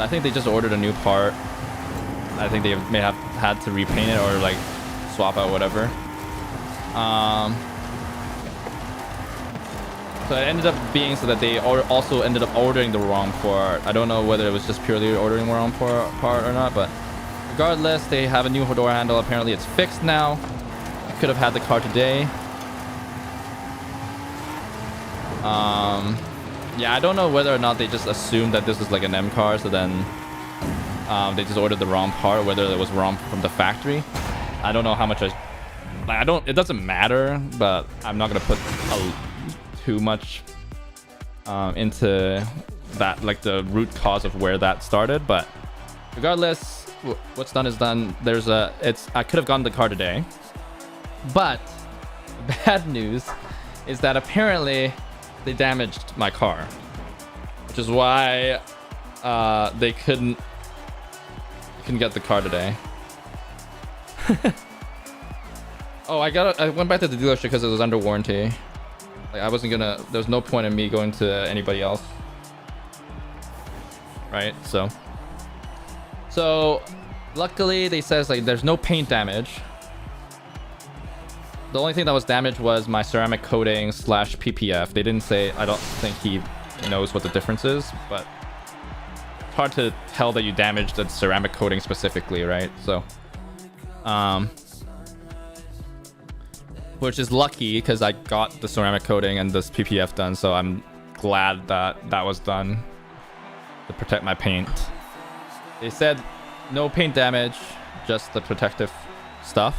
I think they just ordered a new part. I think they may have had to repaint it or like swap out whatever. So it ended up being so that they also ended up ordering the wrong part. I don't know whether it was just purely ordering the wrong part or not, but regardless, they have a new door handle. Apparently it's fixed now. I could have had the car today. Yeah, I don't know whether or not they just assumed that this was like an M car, so then they just ordered the wrong part, whether it was wrong from the factory. I don't know how much it doesn't matter, but I'm not gonna put too much into that, like the root cause of where that started. But regardless, what's done is done. I could have gotten the car today, but the bad news is that apparently they damaged my car, which is why they couldn't get the car today. Oh, I went back to the dealership because it was under warranty. Like, I wasn't gonna, there's no point in me going to anybody else, right? So luckily they says like there's no paint damage. The only thing that was damaged was my ceramic coating / PPF. They didn't say. I don't think he knows what the difference is, but it's hard to tell that you damaged the ceramic coating specifically, right? So which is lucky because I got the ceramic coating and this PPF done, so I'm glad that that was done to protect my paint. They said no paint damage, just the protective stuff.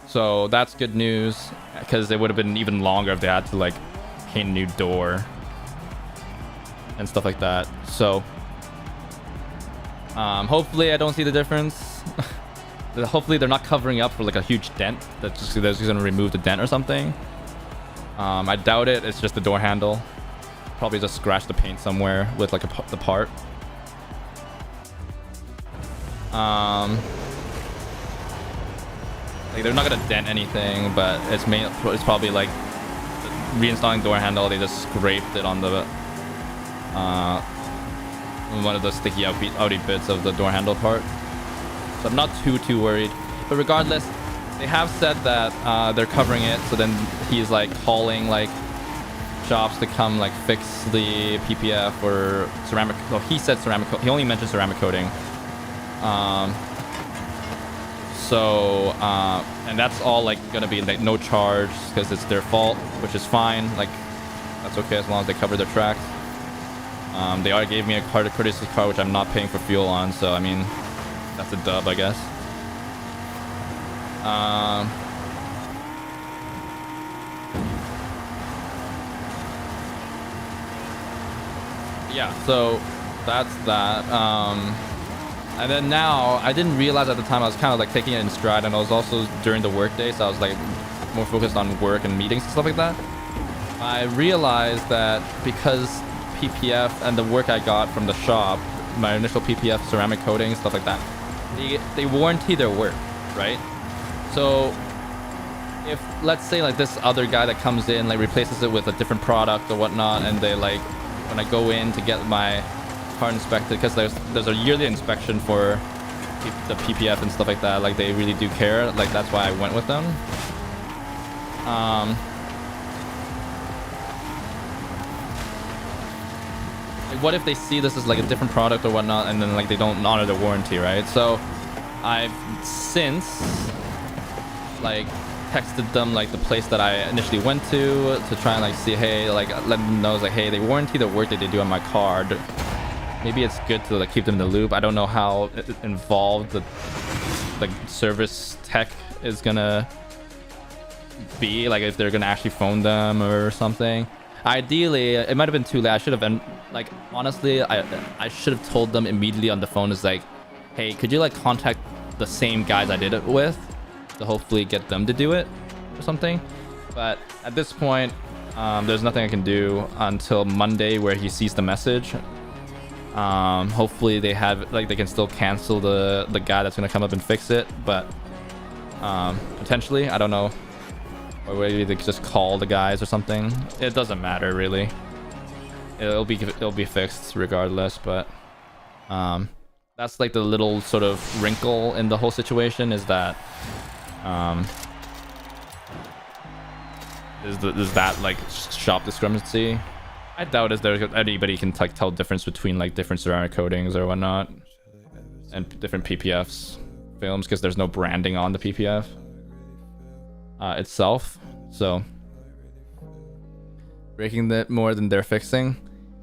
So that's good news, because it would have been even longer if they had to like paint a new door and stuff like that. So hopefully I don't see the difference. Hopefully they're not covering up for like a huge dent that's just gonna remove the dent or something. I doubt it. It's just the door handle. Probably just scratch the paint somewhere with like the part. Like, they're not gonna dent anything, but it's probably like reinstalling door handle. They just scraped it on the one of the sticky outy bits of the door handle part. So I'm not too worried. But regardless, they have said that they're covering it. So then he's like calling like shops to come like fix the PPF or ceramic. Well, he said ceramic. He only mentioned ceramic coating. And that's all like gonna be like no charge because it's their fault, which is fine. Like, that's okay as long as they cover their tracks. They already gave me a courtesy car, which I'm not paying for fuel on, so I mean, that's a dub, I guess. Yeah, so that's that. And then now, I didn't realize at the time, I was kind of like taking it in stride, and I was also during the work day, so I was like more focused on work and meetings and stuff like that. I realized that because PPF and the work I got from the shop, my initial PPF ceramic coating, stuff like that, they warranty their work, right? So if, let's say like this other guy that comes in, like replaces it with a different product or whatnot, and they like, when I go in to get my car inspected, because there's a yearly inspection for the PPF and stuff like that, like they really do care, like that's why I went with them. Like, what if they see this as like a different product or whatnot, and then like they don't honor the warranty, right? So I've since like texted them like the place that I initially went to try and like see, hey, like let them know like, hey, they warranty the work that they do on my car. Maybe it's good to like keep them in the loop. I don't know how involved the service tech is gonna be, like if they're gonna actually phone them or something. Ideally, it might have been too late. I should have been like, honestly, I should have told them immediately on the phone, is like, hey, could you like contact the same guys I did it with to hopefully get them to do it or something. But at this point, there's nothing I can do until Monday where he sees the message. Hopefully they have like, they can still cancel the guy that's gonna come up and fix it, but potentially, I don't know. Or maybe they could just call the guys or something. It doesn't matter really. It'll be fixed regardless. But that's like the little sort of wrinkle in the whole situation, is that is that like shop discrepancy. I doubt is there anybody can like tell difference between like different ceramic coatings or whatnot and different PPFs films, because there's no branding on the PPF itself. So breaking that more than they're fixing.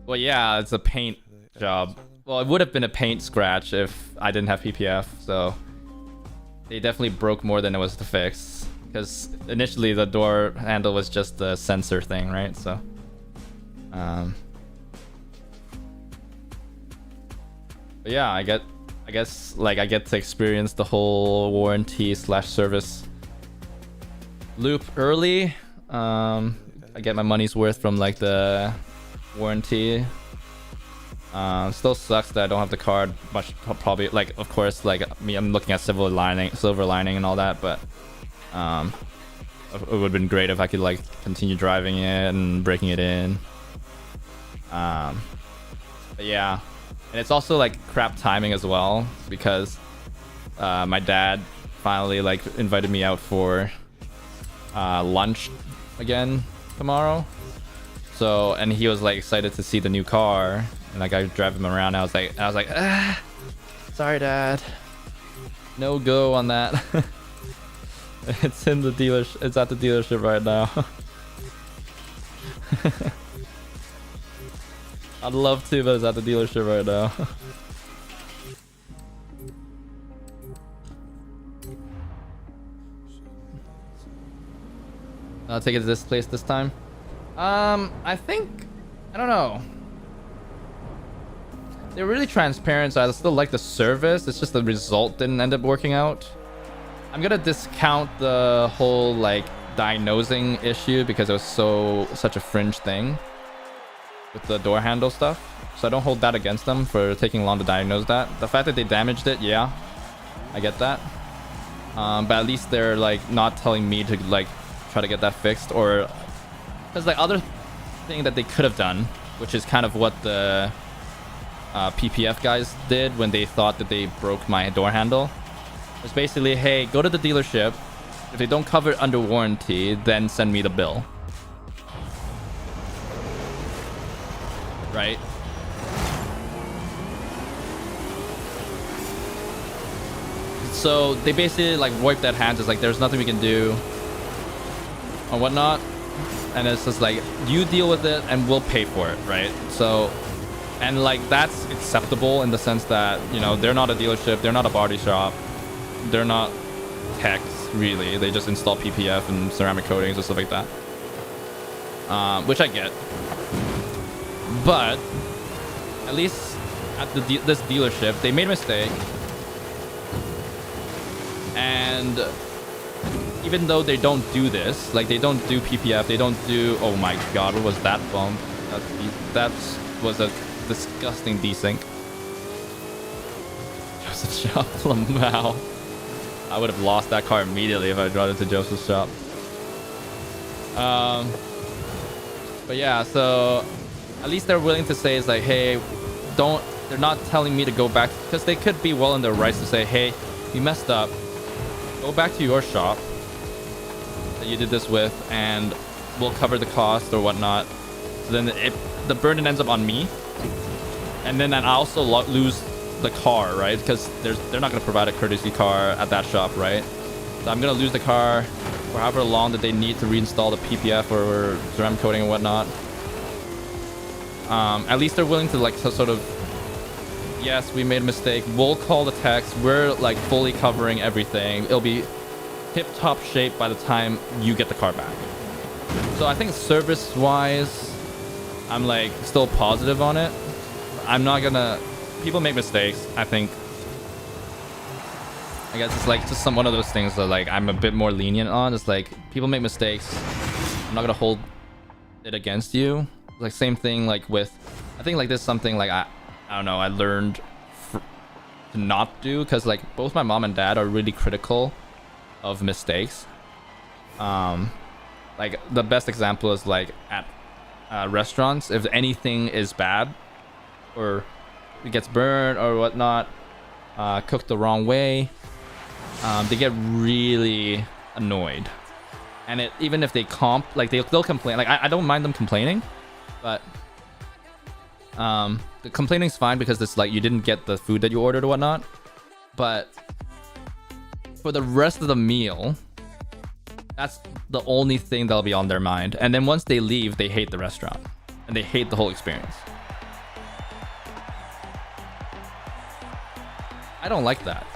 Well, yeah, it's a paint job. Well, it would have been a paint scratch if I didn't have PPF. So they definitely broke more than it was to fix, because initially the door handle was just the sensor thing, right? So but yeah, I guess like I get to experience the whole warranty / service loop early. I get my money's worth from like the warranty. Still sucks that I don't have the card much, probably, like, of course, like me, I'm looking at silver lining and all that, but it would have been great if I could like continue driving it and breaking it in. But yeah, and it's also like crap timing as well, because my dad finally like invited me out for lunch again tomorrow. So, and he was like excited to see the new car, and like I drive him around. I was like, sorry, Dad, no go on that. It's in the dealership. It's at the dealership right now. I'd love to, but it's at the dealership right now. I'll take it to this place this time. I think, I don't know. They're really transparent, so I still like the service. It's just the result didn't end up working out. I'm gonna discount the whole like diagnosing issue because it was such a fringe thing with the door handle stuff. So I don't hold that against them for taking long to diagnose that. The fact that they damaged it, yeah, I get that. But at least they're like not telling me to like try to get that fixed, or there's like other thing that they could have done, which is kind of what the PPF guys did when they thought that they broke my door handle. It's basically, hey, go to the dealership. If they don't cover it under warranty, then send me the bill. Right? So they basically like wiped that hands. It's like there's nothing we can do or whatnot. And it's just like, you deal with it and we'll pay for it, right? So, and like that's acceptable in the sense that, you know, they're not a dealership, they're not a body shop, they're not techs really. They just install PPF and ceramic coatings and stuff like that, which I get. But at least at this dealership, they made a mistake, and even though they don't do this, like they don't do PPF, they don't do, oh my god, what was that bump? That was a disgusting desync. Joseph Shop, Lamau. I would have lost that car immediately if I brought it to Joseph's shop. But yeah, so at least they're willing to say, it's like, hey, they're not telling me to go back, because they could be well in their rights to say, hey, you messed up, go back to your shop that you did this with, and we'll cover the cost or whatnot. So then the burden ends up on me, and then I also lose the car, right? Because they're not going to provide a courtesy car at that shop, right? So I'm going to lose the car for however long that they need to reinstall the PPF or ceramic coating and whatnot. At least they're willing to like sort of, yes, we made a mistake, we'll call the techs, we're like fully covering everything, it'll be tip-top shape by the time you get the car back. So I think service wise I'm like still positive on it. I'm not gonna, people make mistakes. I guess it's like just one of those things that like I'm a bit more lenient on. It's like people make mistakes, I'm not gonna hold it against you. Like same thing like with, I think like this is something like I don't know, I learned to not do, because like both my mom and dad are really critical of mistakes. Like the best example is like at restaurants, if anything is bad or it gets burned or whatnot, cooked the wrong way, they get really annoyed. And it, even if they like they'll complain, like I don't mind them complaining, but the complaining's fine because it's like you didn't get the food that you ordered or whatnot. But for the rest of the meal, that's the only thing that'll be on their mind. And then once they leave, they hate the restaurant and they hate the whole experience. I don't like that.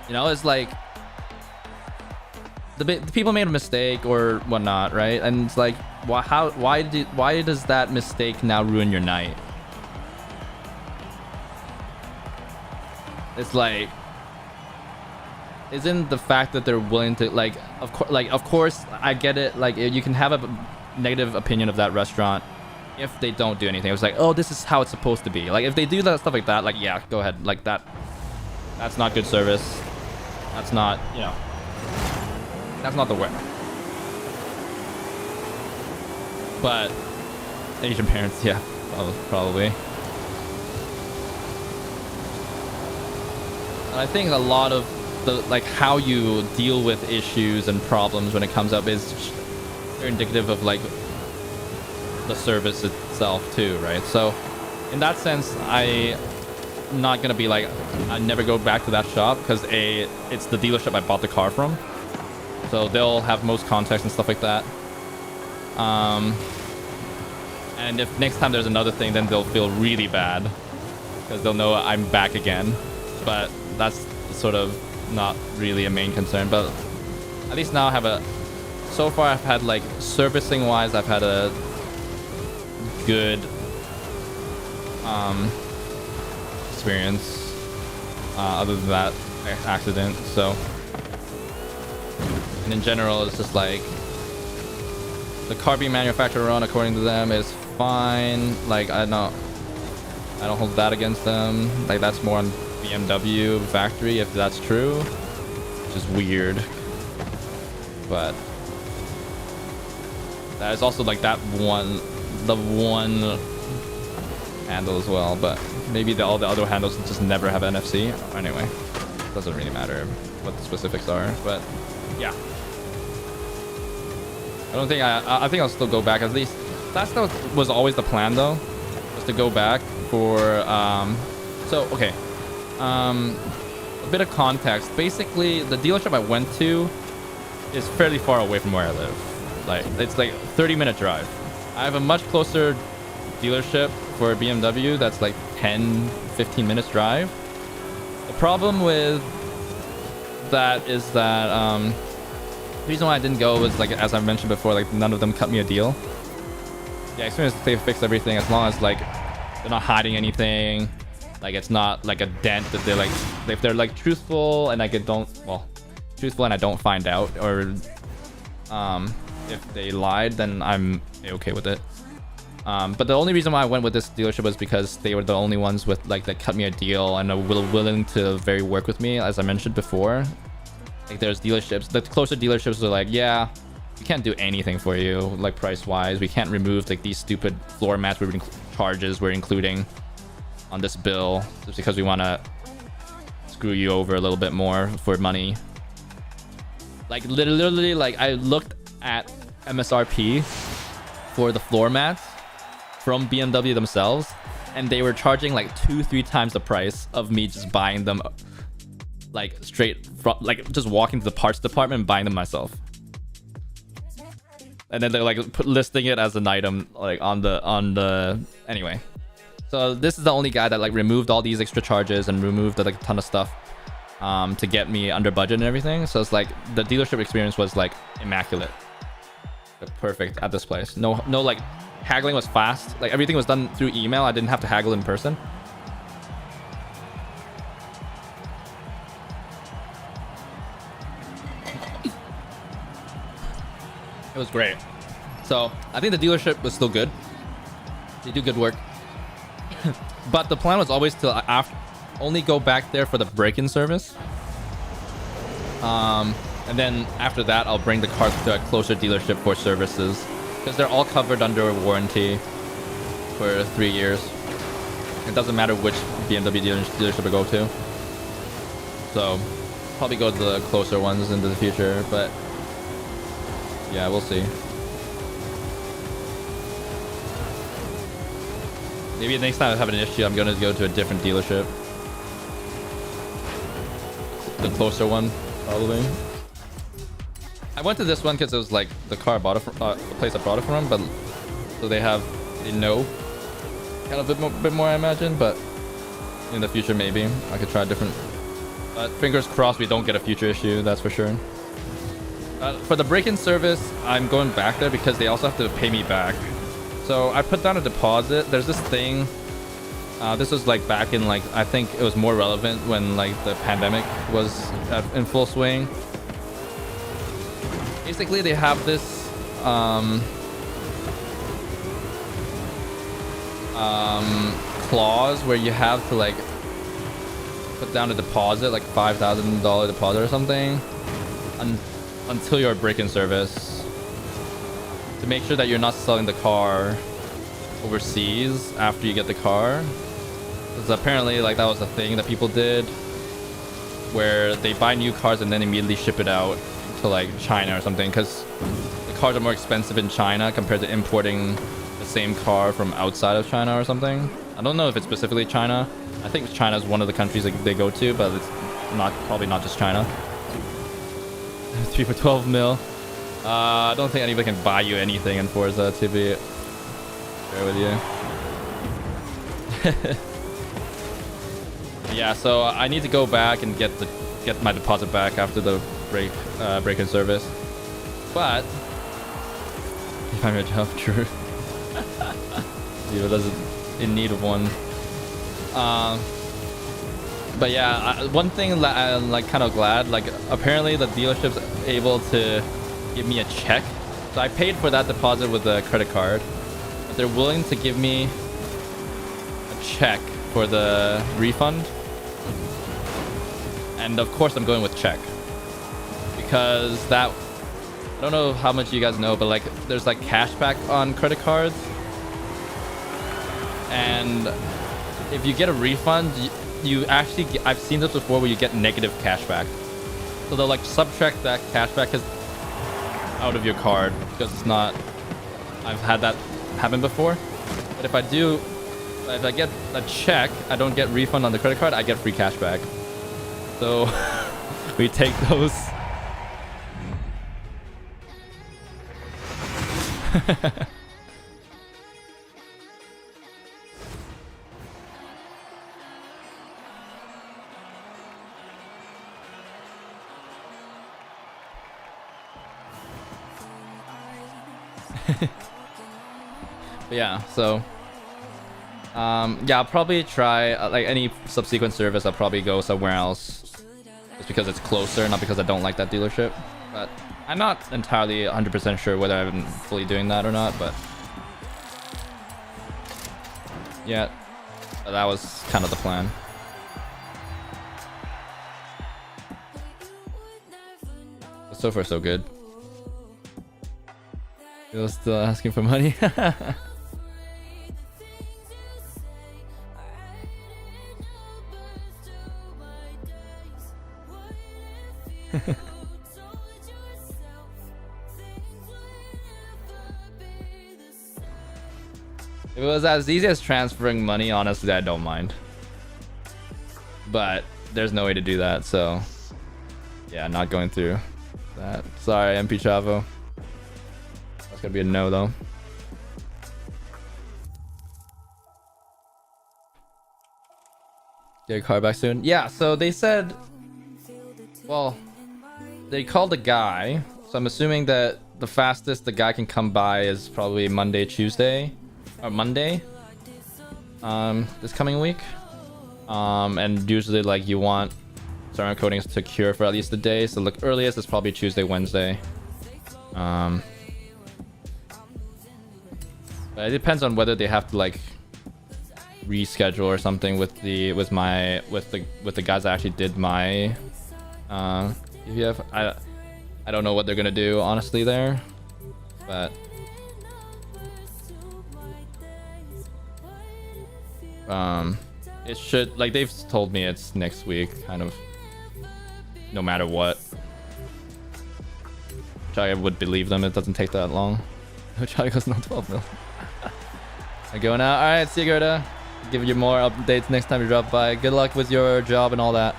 You know, it's like the people made a mistake or whatnot, right? And it's like, why does that mistake now ruin your night? It's like, isn't the fact that they're willing to like, of course I get it, like you can have a negative opinion of that restaurant if they don't do anything. It was like, oh, this is how it's supposed to be. Like if they do that stuff like that, like yeah, go ahead, like that's not good service, that's not, you know, that's not the way. But Asian parents, yeah, probably. And I think a lot of the like how you deal with issues and problems when it comes up is very indicative of like the service itself too, right? So in that sense, I'm not gonna be like I never go back to that shop, because it's the dealership I bought the car from, so they'll have most context and stuff like that. And if next time there's another thing, then they'll feel really bad because they'll know I'm back again. But that's sort of not really a main concern. But at least now I have so far I've had like servicing wise, I've had a good experience other than that accident. So, and in general, it's just like the car being manufactured on, according to them, is fine. Like I don't hold that against them. Like that's more on BMW factory if that's true, which is weird. But that is also like the one handle as well. But maybe all the other handles just never have NFC. Anyway, doesn't really matter what the specifics are. But yeah, I think I'll still go back. At least that's was always the plan though, was to go back for so okay. A bit of context. Basically, the dealership I went to is fairly far away from where I live. Like it's like 30-minute drive. I have a much closer dealership for a BMW that's like 10-15 minutes drive. The problem with that is that the reason why I didn't go was, like, as I mentioned before, like none of them cut me a deal. Yeah, as soon as they fix everything, as long as like they're not hiding anything, like it's not like a dent that they're like, if they're like truthful and like truthful and I don't find out, or if they lied, then I'm okay with it. But the only reason why I went with this dealership was because they were the only ones with like that cut me a deal and are willing to work with me, as I mentioned before. Like there's dealerships, the closer dealerships are like, yeah, we can't do anything for you, like price wise. We can't remove like these stupid floor mats charges we're including on this bill just because we want to screw you over a little bit more for money. Like literally, like I looked at MSRP for the floor mats from BMW themselves, and they were charging like 2-3 times the price of me just buying them, like straight from, like just walking to the parts department and buying them myself. And then they're like listing it as an item like on the anyway. So this is the only guy that like removed all these extra charges and removed like a ton of stuff to get me under budget and everything. So it's like the dealership experience was like immaculate, perfect at this place. No like haggling was fast. Like everything was done through email. I didn't have to haggle in person. It was great. So I think the dealership was still good. They do good work. But the plan was always to only go back there for the break-in service. And then after that, I'll bring the car to a closer dealership for services, because they're all covered under warranty for 3 years. It doesn't matter which BMW dealership I go to. So probably go to the closer ones into the future, but yeah, we'll see. Maybe next time I have an issue, I'm gonna go to a different dealership. The closer one, probably. I went to this one because it was like the car I bought it from, the place I bought it from, but so they know kind of a bit more, I imagine. But in the future, maybe I could try a different. But fingers crossed, we don't get a future issue. That's for sure. For the break-in service, I'm going back there because they also have to pay me back. So I put down a deposit. There's this thing. This was like back in like, I think it was more relevant when like the pandemic was in full swing. Basically, they have this clause where you have to like put down a deposit, like $5,000 deposit or something, until your break-in service, to make sure that you're not selling the car overseas after you get the car. Because apparently like that was a thing that people did, where they buy new cars and then immediately ship it out to like China or something, because the cars are more expensive in China compared to importing the same car from outside of China or something. I don't know if it's specifically China. I think China is one of the countries that they go to, but it's probably not just China. 3 for 12 mil. I don't think anybody can buy you anything in Forza, to be fair with you. Yeah, so I need to go back and get my deposit back after the break-in service. But if I'm a job, true. Diva doesn't in need of one. But yeah, one thing that I'm like kind of glad, like apparently the dealership's able to give me a check. So I paid for that deposit with a credit card, but they're willing to give me a check for the refund. And of course I'm going with check, because that, I don't know how much you guys know, but like there's like cash back on credit cards, and if you get a refund, you actually get, I've seen this before where you get negative cash back. So they'll like subtract that cash back out of your card, because it's not, I've had that happen before. But if I get a check, I don't get refund on the credit card, I get free cash back. So we take those. But yeah, so yeah, I'll probably try like any subsequent service. I'll probably go somewhere else just because it's closer, not because I don't like that dealership. But I'm not entirely 100% sure whether I'm fully doing that or not, but yeah, that was kind of the plan. So far so good. You're still asking for money. If it was as easy as transferring money, honestly, I don't mind. But there's no way to do that, so yeah, not going through that. Sorry, MP Chavo. That's gonna be a no, though. Get a car back soon. Yeah, so they said, well, they called a guy, so I'm assuming that the fastest the guy can come by is probably Monday, Tuesday, or Monday, this coming week. And usually, like, you want certain coatings to cure for at least a day, so the earliest is probably Tuesday, Wednesday. But it depends on whether they have to like reschedule or something with the guys that actually did my EVF. I don't know what they're gonna do honestly there, but it should, like, they've told me it's next week, kind of, no matter what. Which I would believe them. It doesn't take that long. Which I goes no 12 mil. I'm going out. All right, see you, Gerda. Give you more updates next time you drop by. Good luck with your job and all that.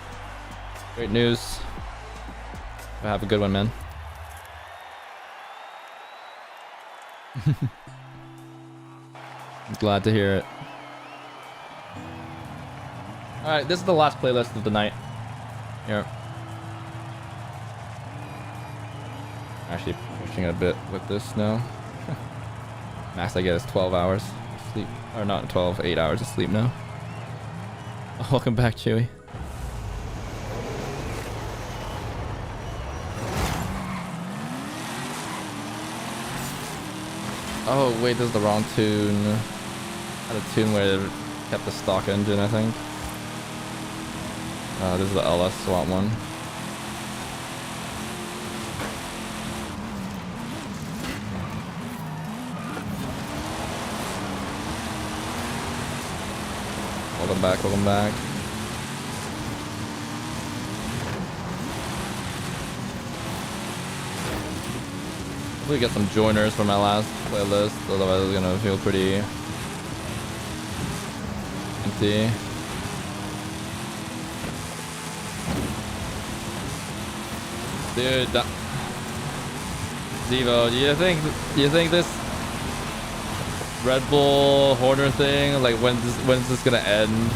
Great news. Have a good one, man. I'm glad to hear it. All right, this is the last playlist of the night. Here. Actually pushing it a bit with this now. Max I get is 12 hours of sleep. Or not 12, 8 hours of sleep now. Oh, welcome back, Chewy. Oh wait, this is the wrong tune. I had a tune where it kept the stock engine, I think. This is the LS swap one. Welcome back, welcome back. Hopefully get some joiners for my last playlist, otherwise it's gonna feel pretty empty. Dude, Zevo, do you think this Red Bull Horner thing, like, when's this gonna end?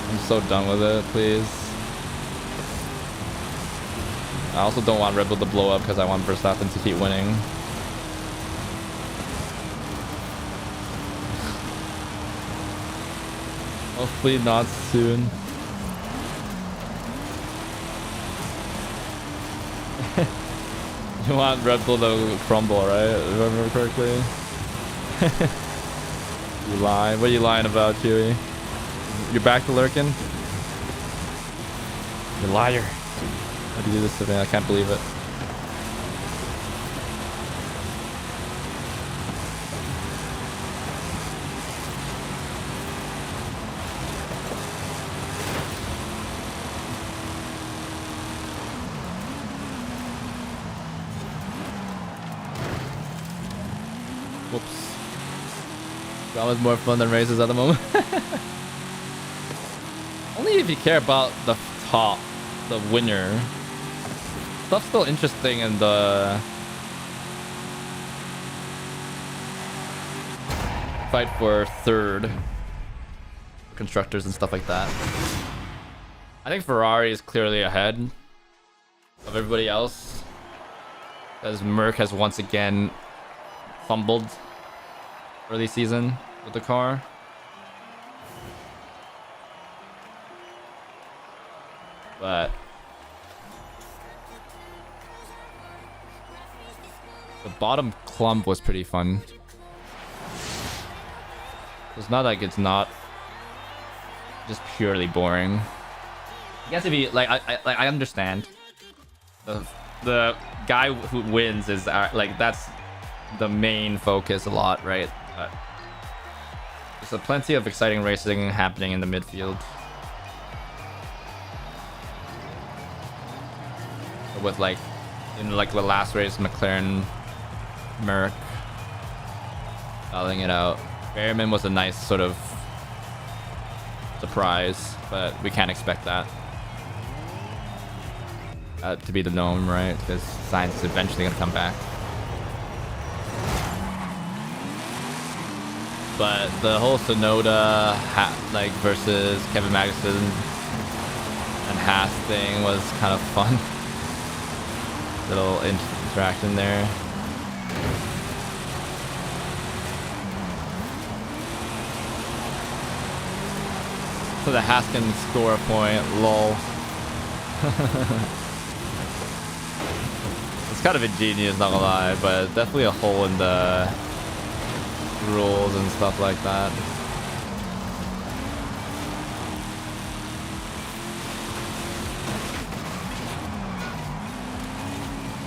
I'm so done with it, please. I also don't want Red Bull to blow up because I want Verstappen to keep winning. Hopefully not soon. You want Red Bull to crumble, right? If I remember correctly. You lying? What are you lying about, Chewy? You're back to lurking? You liar. How'd you do this to me? I can't believe it. Whoops. Drama's more fun than races at the moment. Only if you care about the top, the winner. Stuff's still interesting in the fight for third. Constructors and stuff like that. I think Ferrari is clearly ahead of everybody else, as Merc has once again fumbled early season with the car. But the bottom clump was pretty fun. It's not like it's not just purely boring. I guess if you like, I understand the guy who wins is like, that's the main focus a lot, right? But there's plenty of exciting racing happening in the midfield. With like in like the last race, McLaren, Merc, battling it out. Berryman was a nice sort of surprise, but we can't expect that to be the norm, right? Because science is eventually gonna come back. But the whole Sonoda like versus Kevin Magnussen and Haas thing was kind of fun. Little interaction there. So the Haas can score a point, lol. It's kind of ingenious, not gonna lie, but definitely a hole in the rules and stuff like that.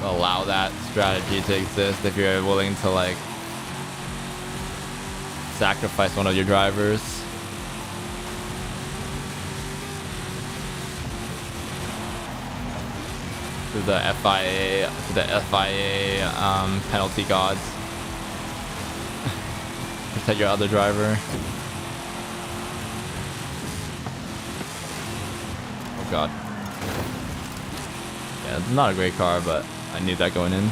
Allow that strategy to exist if you're willing to like sacrifice one of your drivers. To the FIA penalty gods. Protect your other driver. Oh god. Yeah, it's not a great car, but I knew that going in.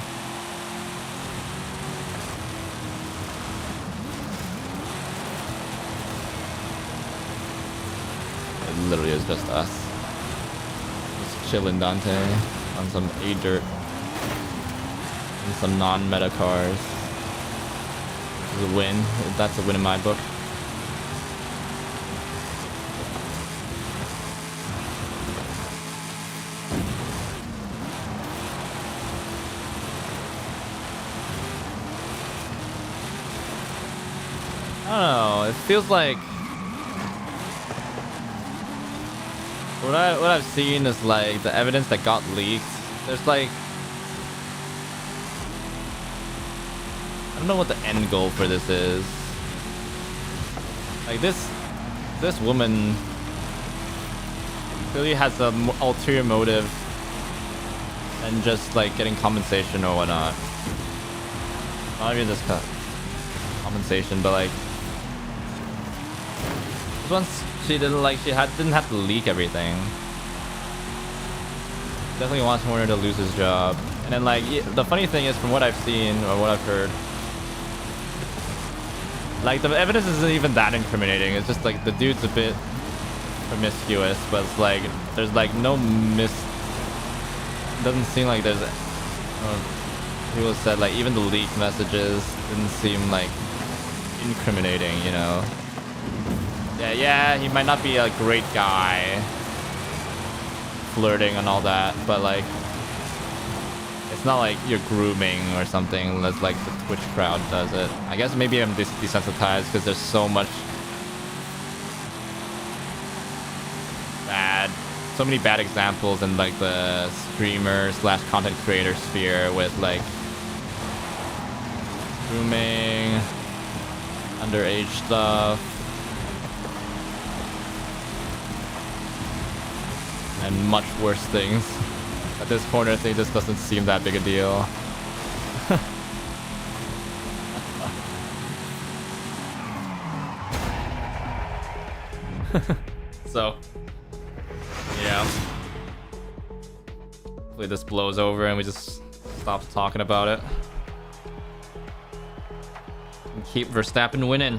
It literally is just us. Just chilling Dante on some A-dirt and some non-meta cars. It's a win. That's a win in my book. I don't know. It feels like what I've seen is like the evidence that got leaked. There's like I don't know what the end goal for this is. Like this woman clearly has an ulterior motive and just like getting compensation or whatnot. Not even just compensation, but like once she didn't have to leak everything. Definitely wants Horner to lose his job. And then like the funny thing is, from what I've seen or what I've heard, like the evidence isn't even that incriminating. It's just like the dude's a bit promiscuous, but it's like there's like no doesn't seem like there's people said like even the leaked messages didn't seem like incriminating, you know. Yeah, he might not be a great guy, flirting and all that, but like it's not like you're grooming or something unless like the Twitch crowd does it. I guess maybe I'm desensitized because there's so many bad examples in like the streamer / content creator sphere with like grooming, underage stuff, and much worse things. At this corner thing just doesn't seem that big a deal. So, yeah. Hopefully this blows over and we just stop talking about it. And keep Verstappen winning.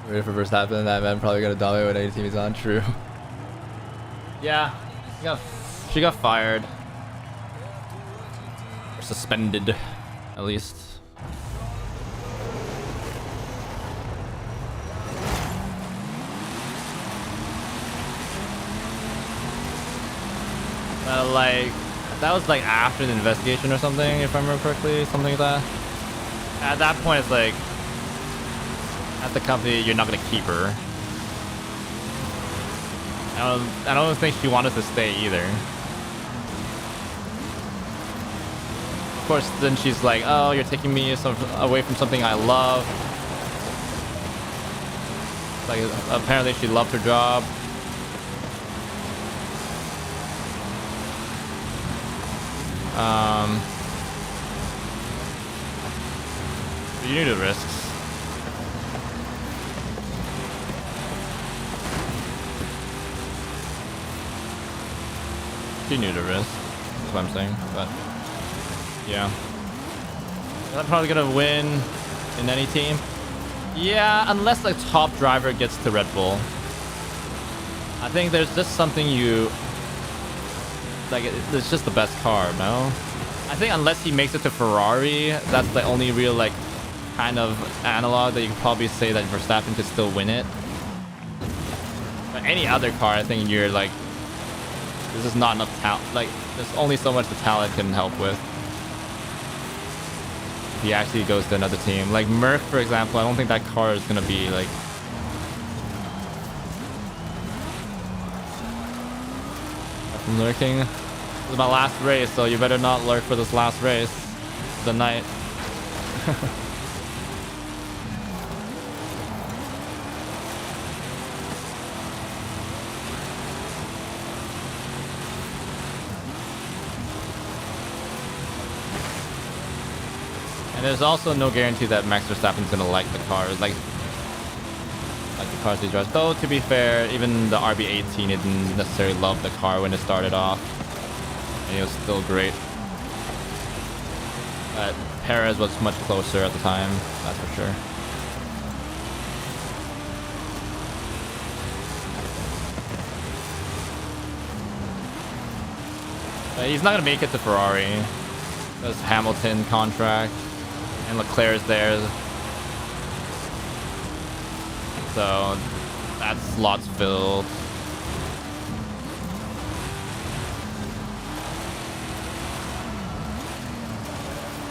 Ready for Verstappen, that man probably gonna dominate when any team is on. True. Yeah, she got fired or suspended. at least. Like that was like after the investigation or something, if I remember correctly, something like that. At that point, it's like at the company, you're not gonna keep her. I don't think she wanted to stay either. Of course, then she's like, "Oh, you're taking me away from something I love." Like apparently, she loved her job. You knew the risks. She knew the risk. That's what I'm saying. But yeah, I'm probably gonna win in any team. Yeah, unless the top driver gets to Red Bull. I think there's just something you like. It's just the best car, no? I think unless he makes it to Ferrari, that's the only real like kind of analog that you could probably say that Verstappen could still win it. But any other car, I think you're like, this is not enough talent. Like, there's only so much the talent can help with. If he actually goes to another team, like Merc, for example, I don't think that car is gonna be like. I'm lurking. This is my last race, so you better not lurk for this last race of the night. And there's also no guarantee that Max Verstappen's gonna like the cars, like the cars he drives. Though to be fair, even the RB18 didn't necessarily love the car when it started off, and it was still great. But Perez was much closer at the time, that's for sure. But he's not gonna make it to Ferrari. There's Hamilton contract. And Leclerc's there, so that slot's filled.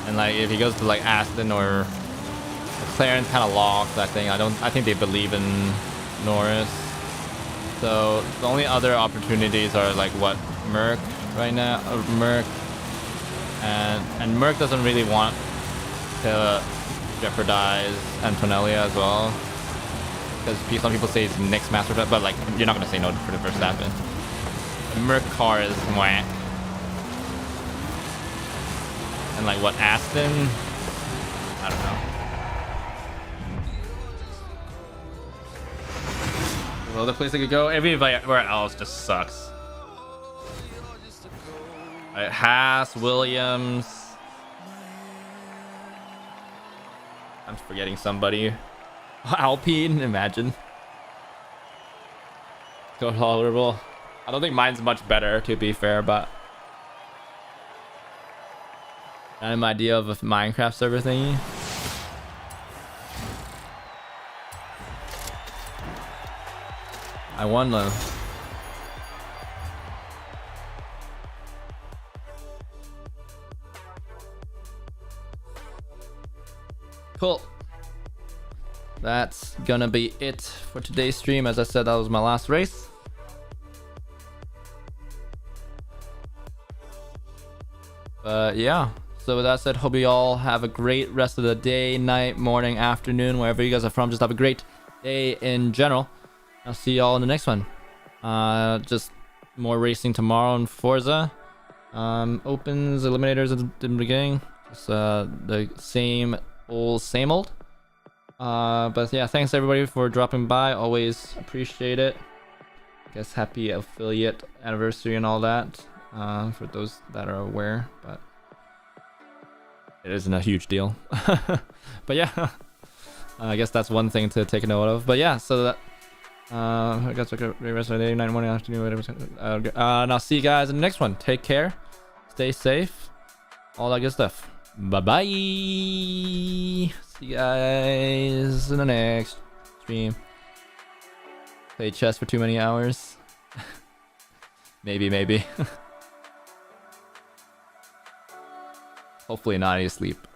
And like if he goes to like Aston or McLaren's kind of locked, I think. I think they believe in Norris. So the only other opportunities are like what Merc right now, Merc, and Merc doesn't really want to jeopardize Antonelli as well, because some people say it's Nick's master, but like you're not gonna say no for the Verstappen. The Merc car is whack, and like what Aston, I don't know. There's other place I could go. Everywhere else just sucks. Right, Haas, Williams. I'm forgetting somebody. Alpine, imagine. Tolerable. I don't think mine's much better, to be fair, but an idea of a Minecraft server thingy. I won though. Cool. That's gonna be it for today's stream. As I said, that was my last race. Yeah. So with that said, hope you all have a great rest of the day, night, morning, afternoon, wherever you guys are from. Just have a great day in general. I'll see y'all in the next one. Just more racing tomorrow in Forza. Opens, eliminators at the beginning. Just the same old. But yeah, thanks everybody for dropping by. Always appreciate it. I guess happy affiliate anniversary and all that, for those that are aware, but it isn't a huge deal. But yeah, I guess that's one thing to take note of. But yeah, so that I guess like a great rest of the day, night, morning, afternoon, whatever. And I'll see you guys in the next one. Take care, stay safe, all that good stuff. Bye bye. See you guys in the next stream. Play chess for too many hours. Maybe. Hopefully not. I need to sleep.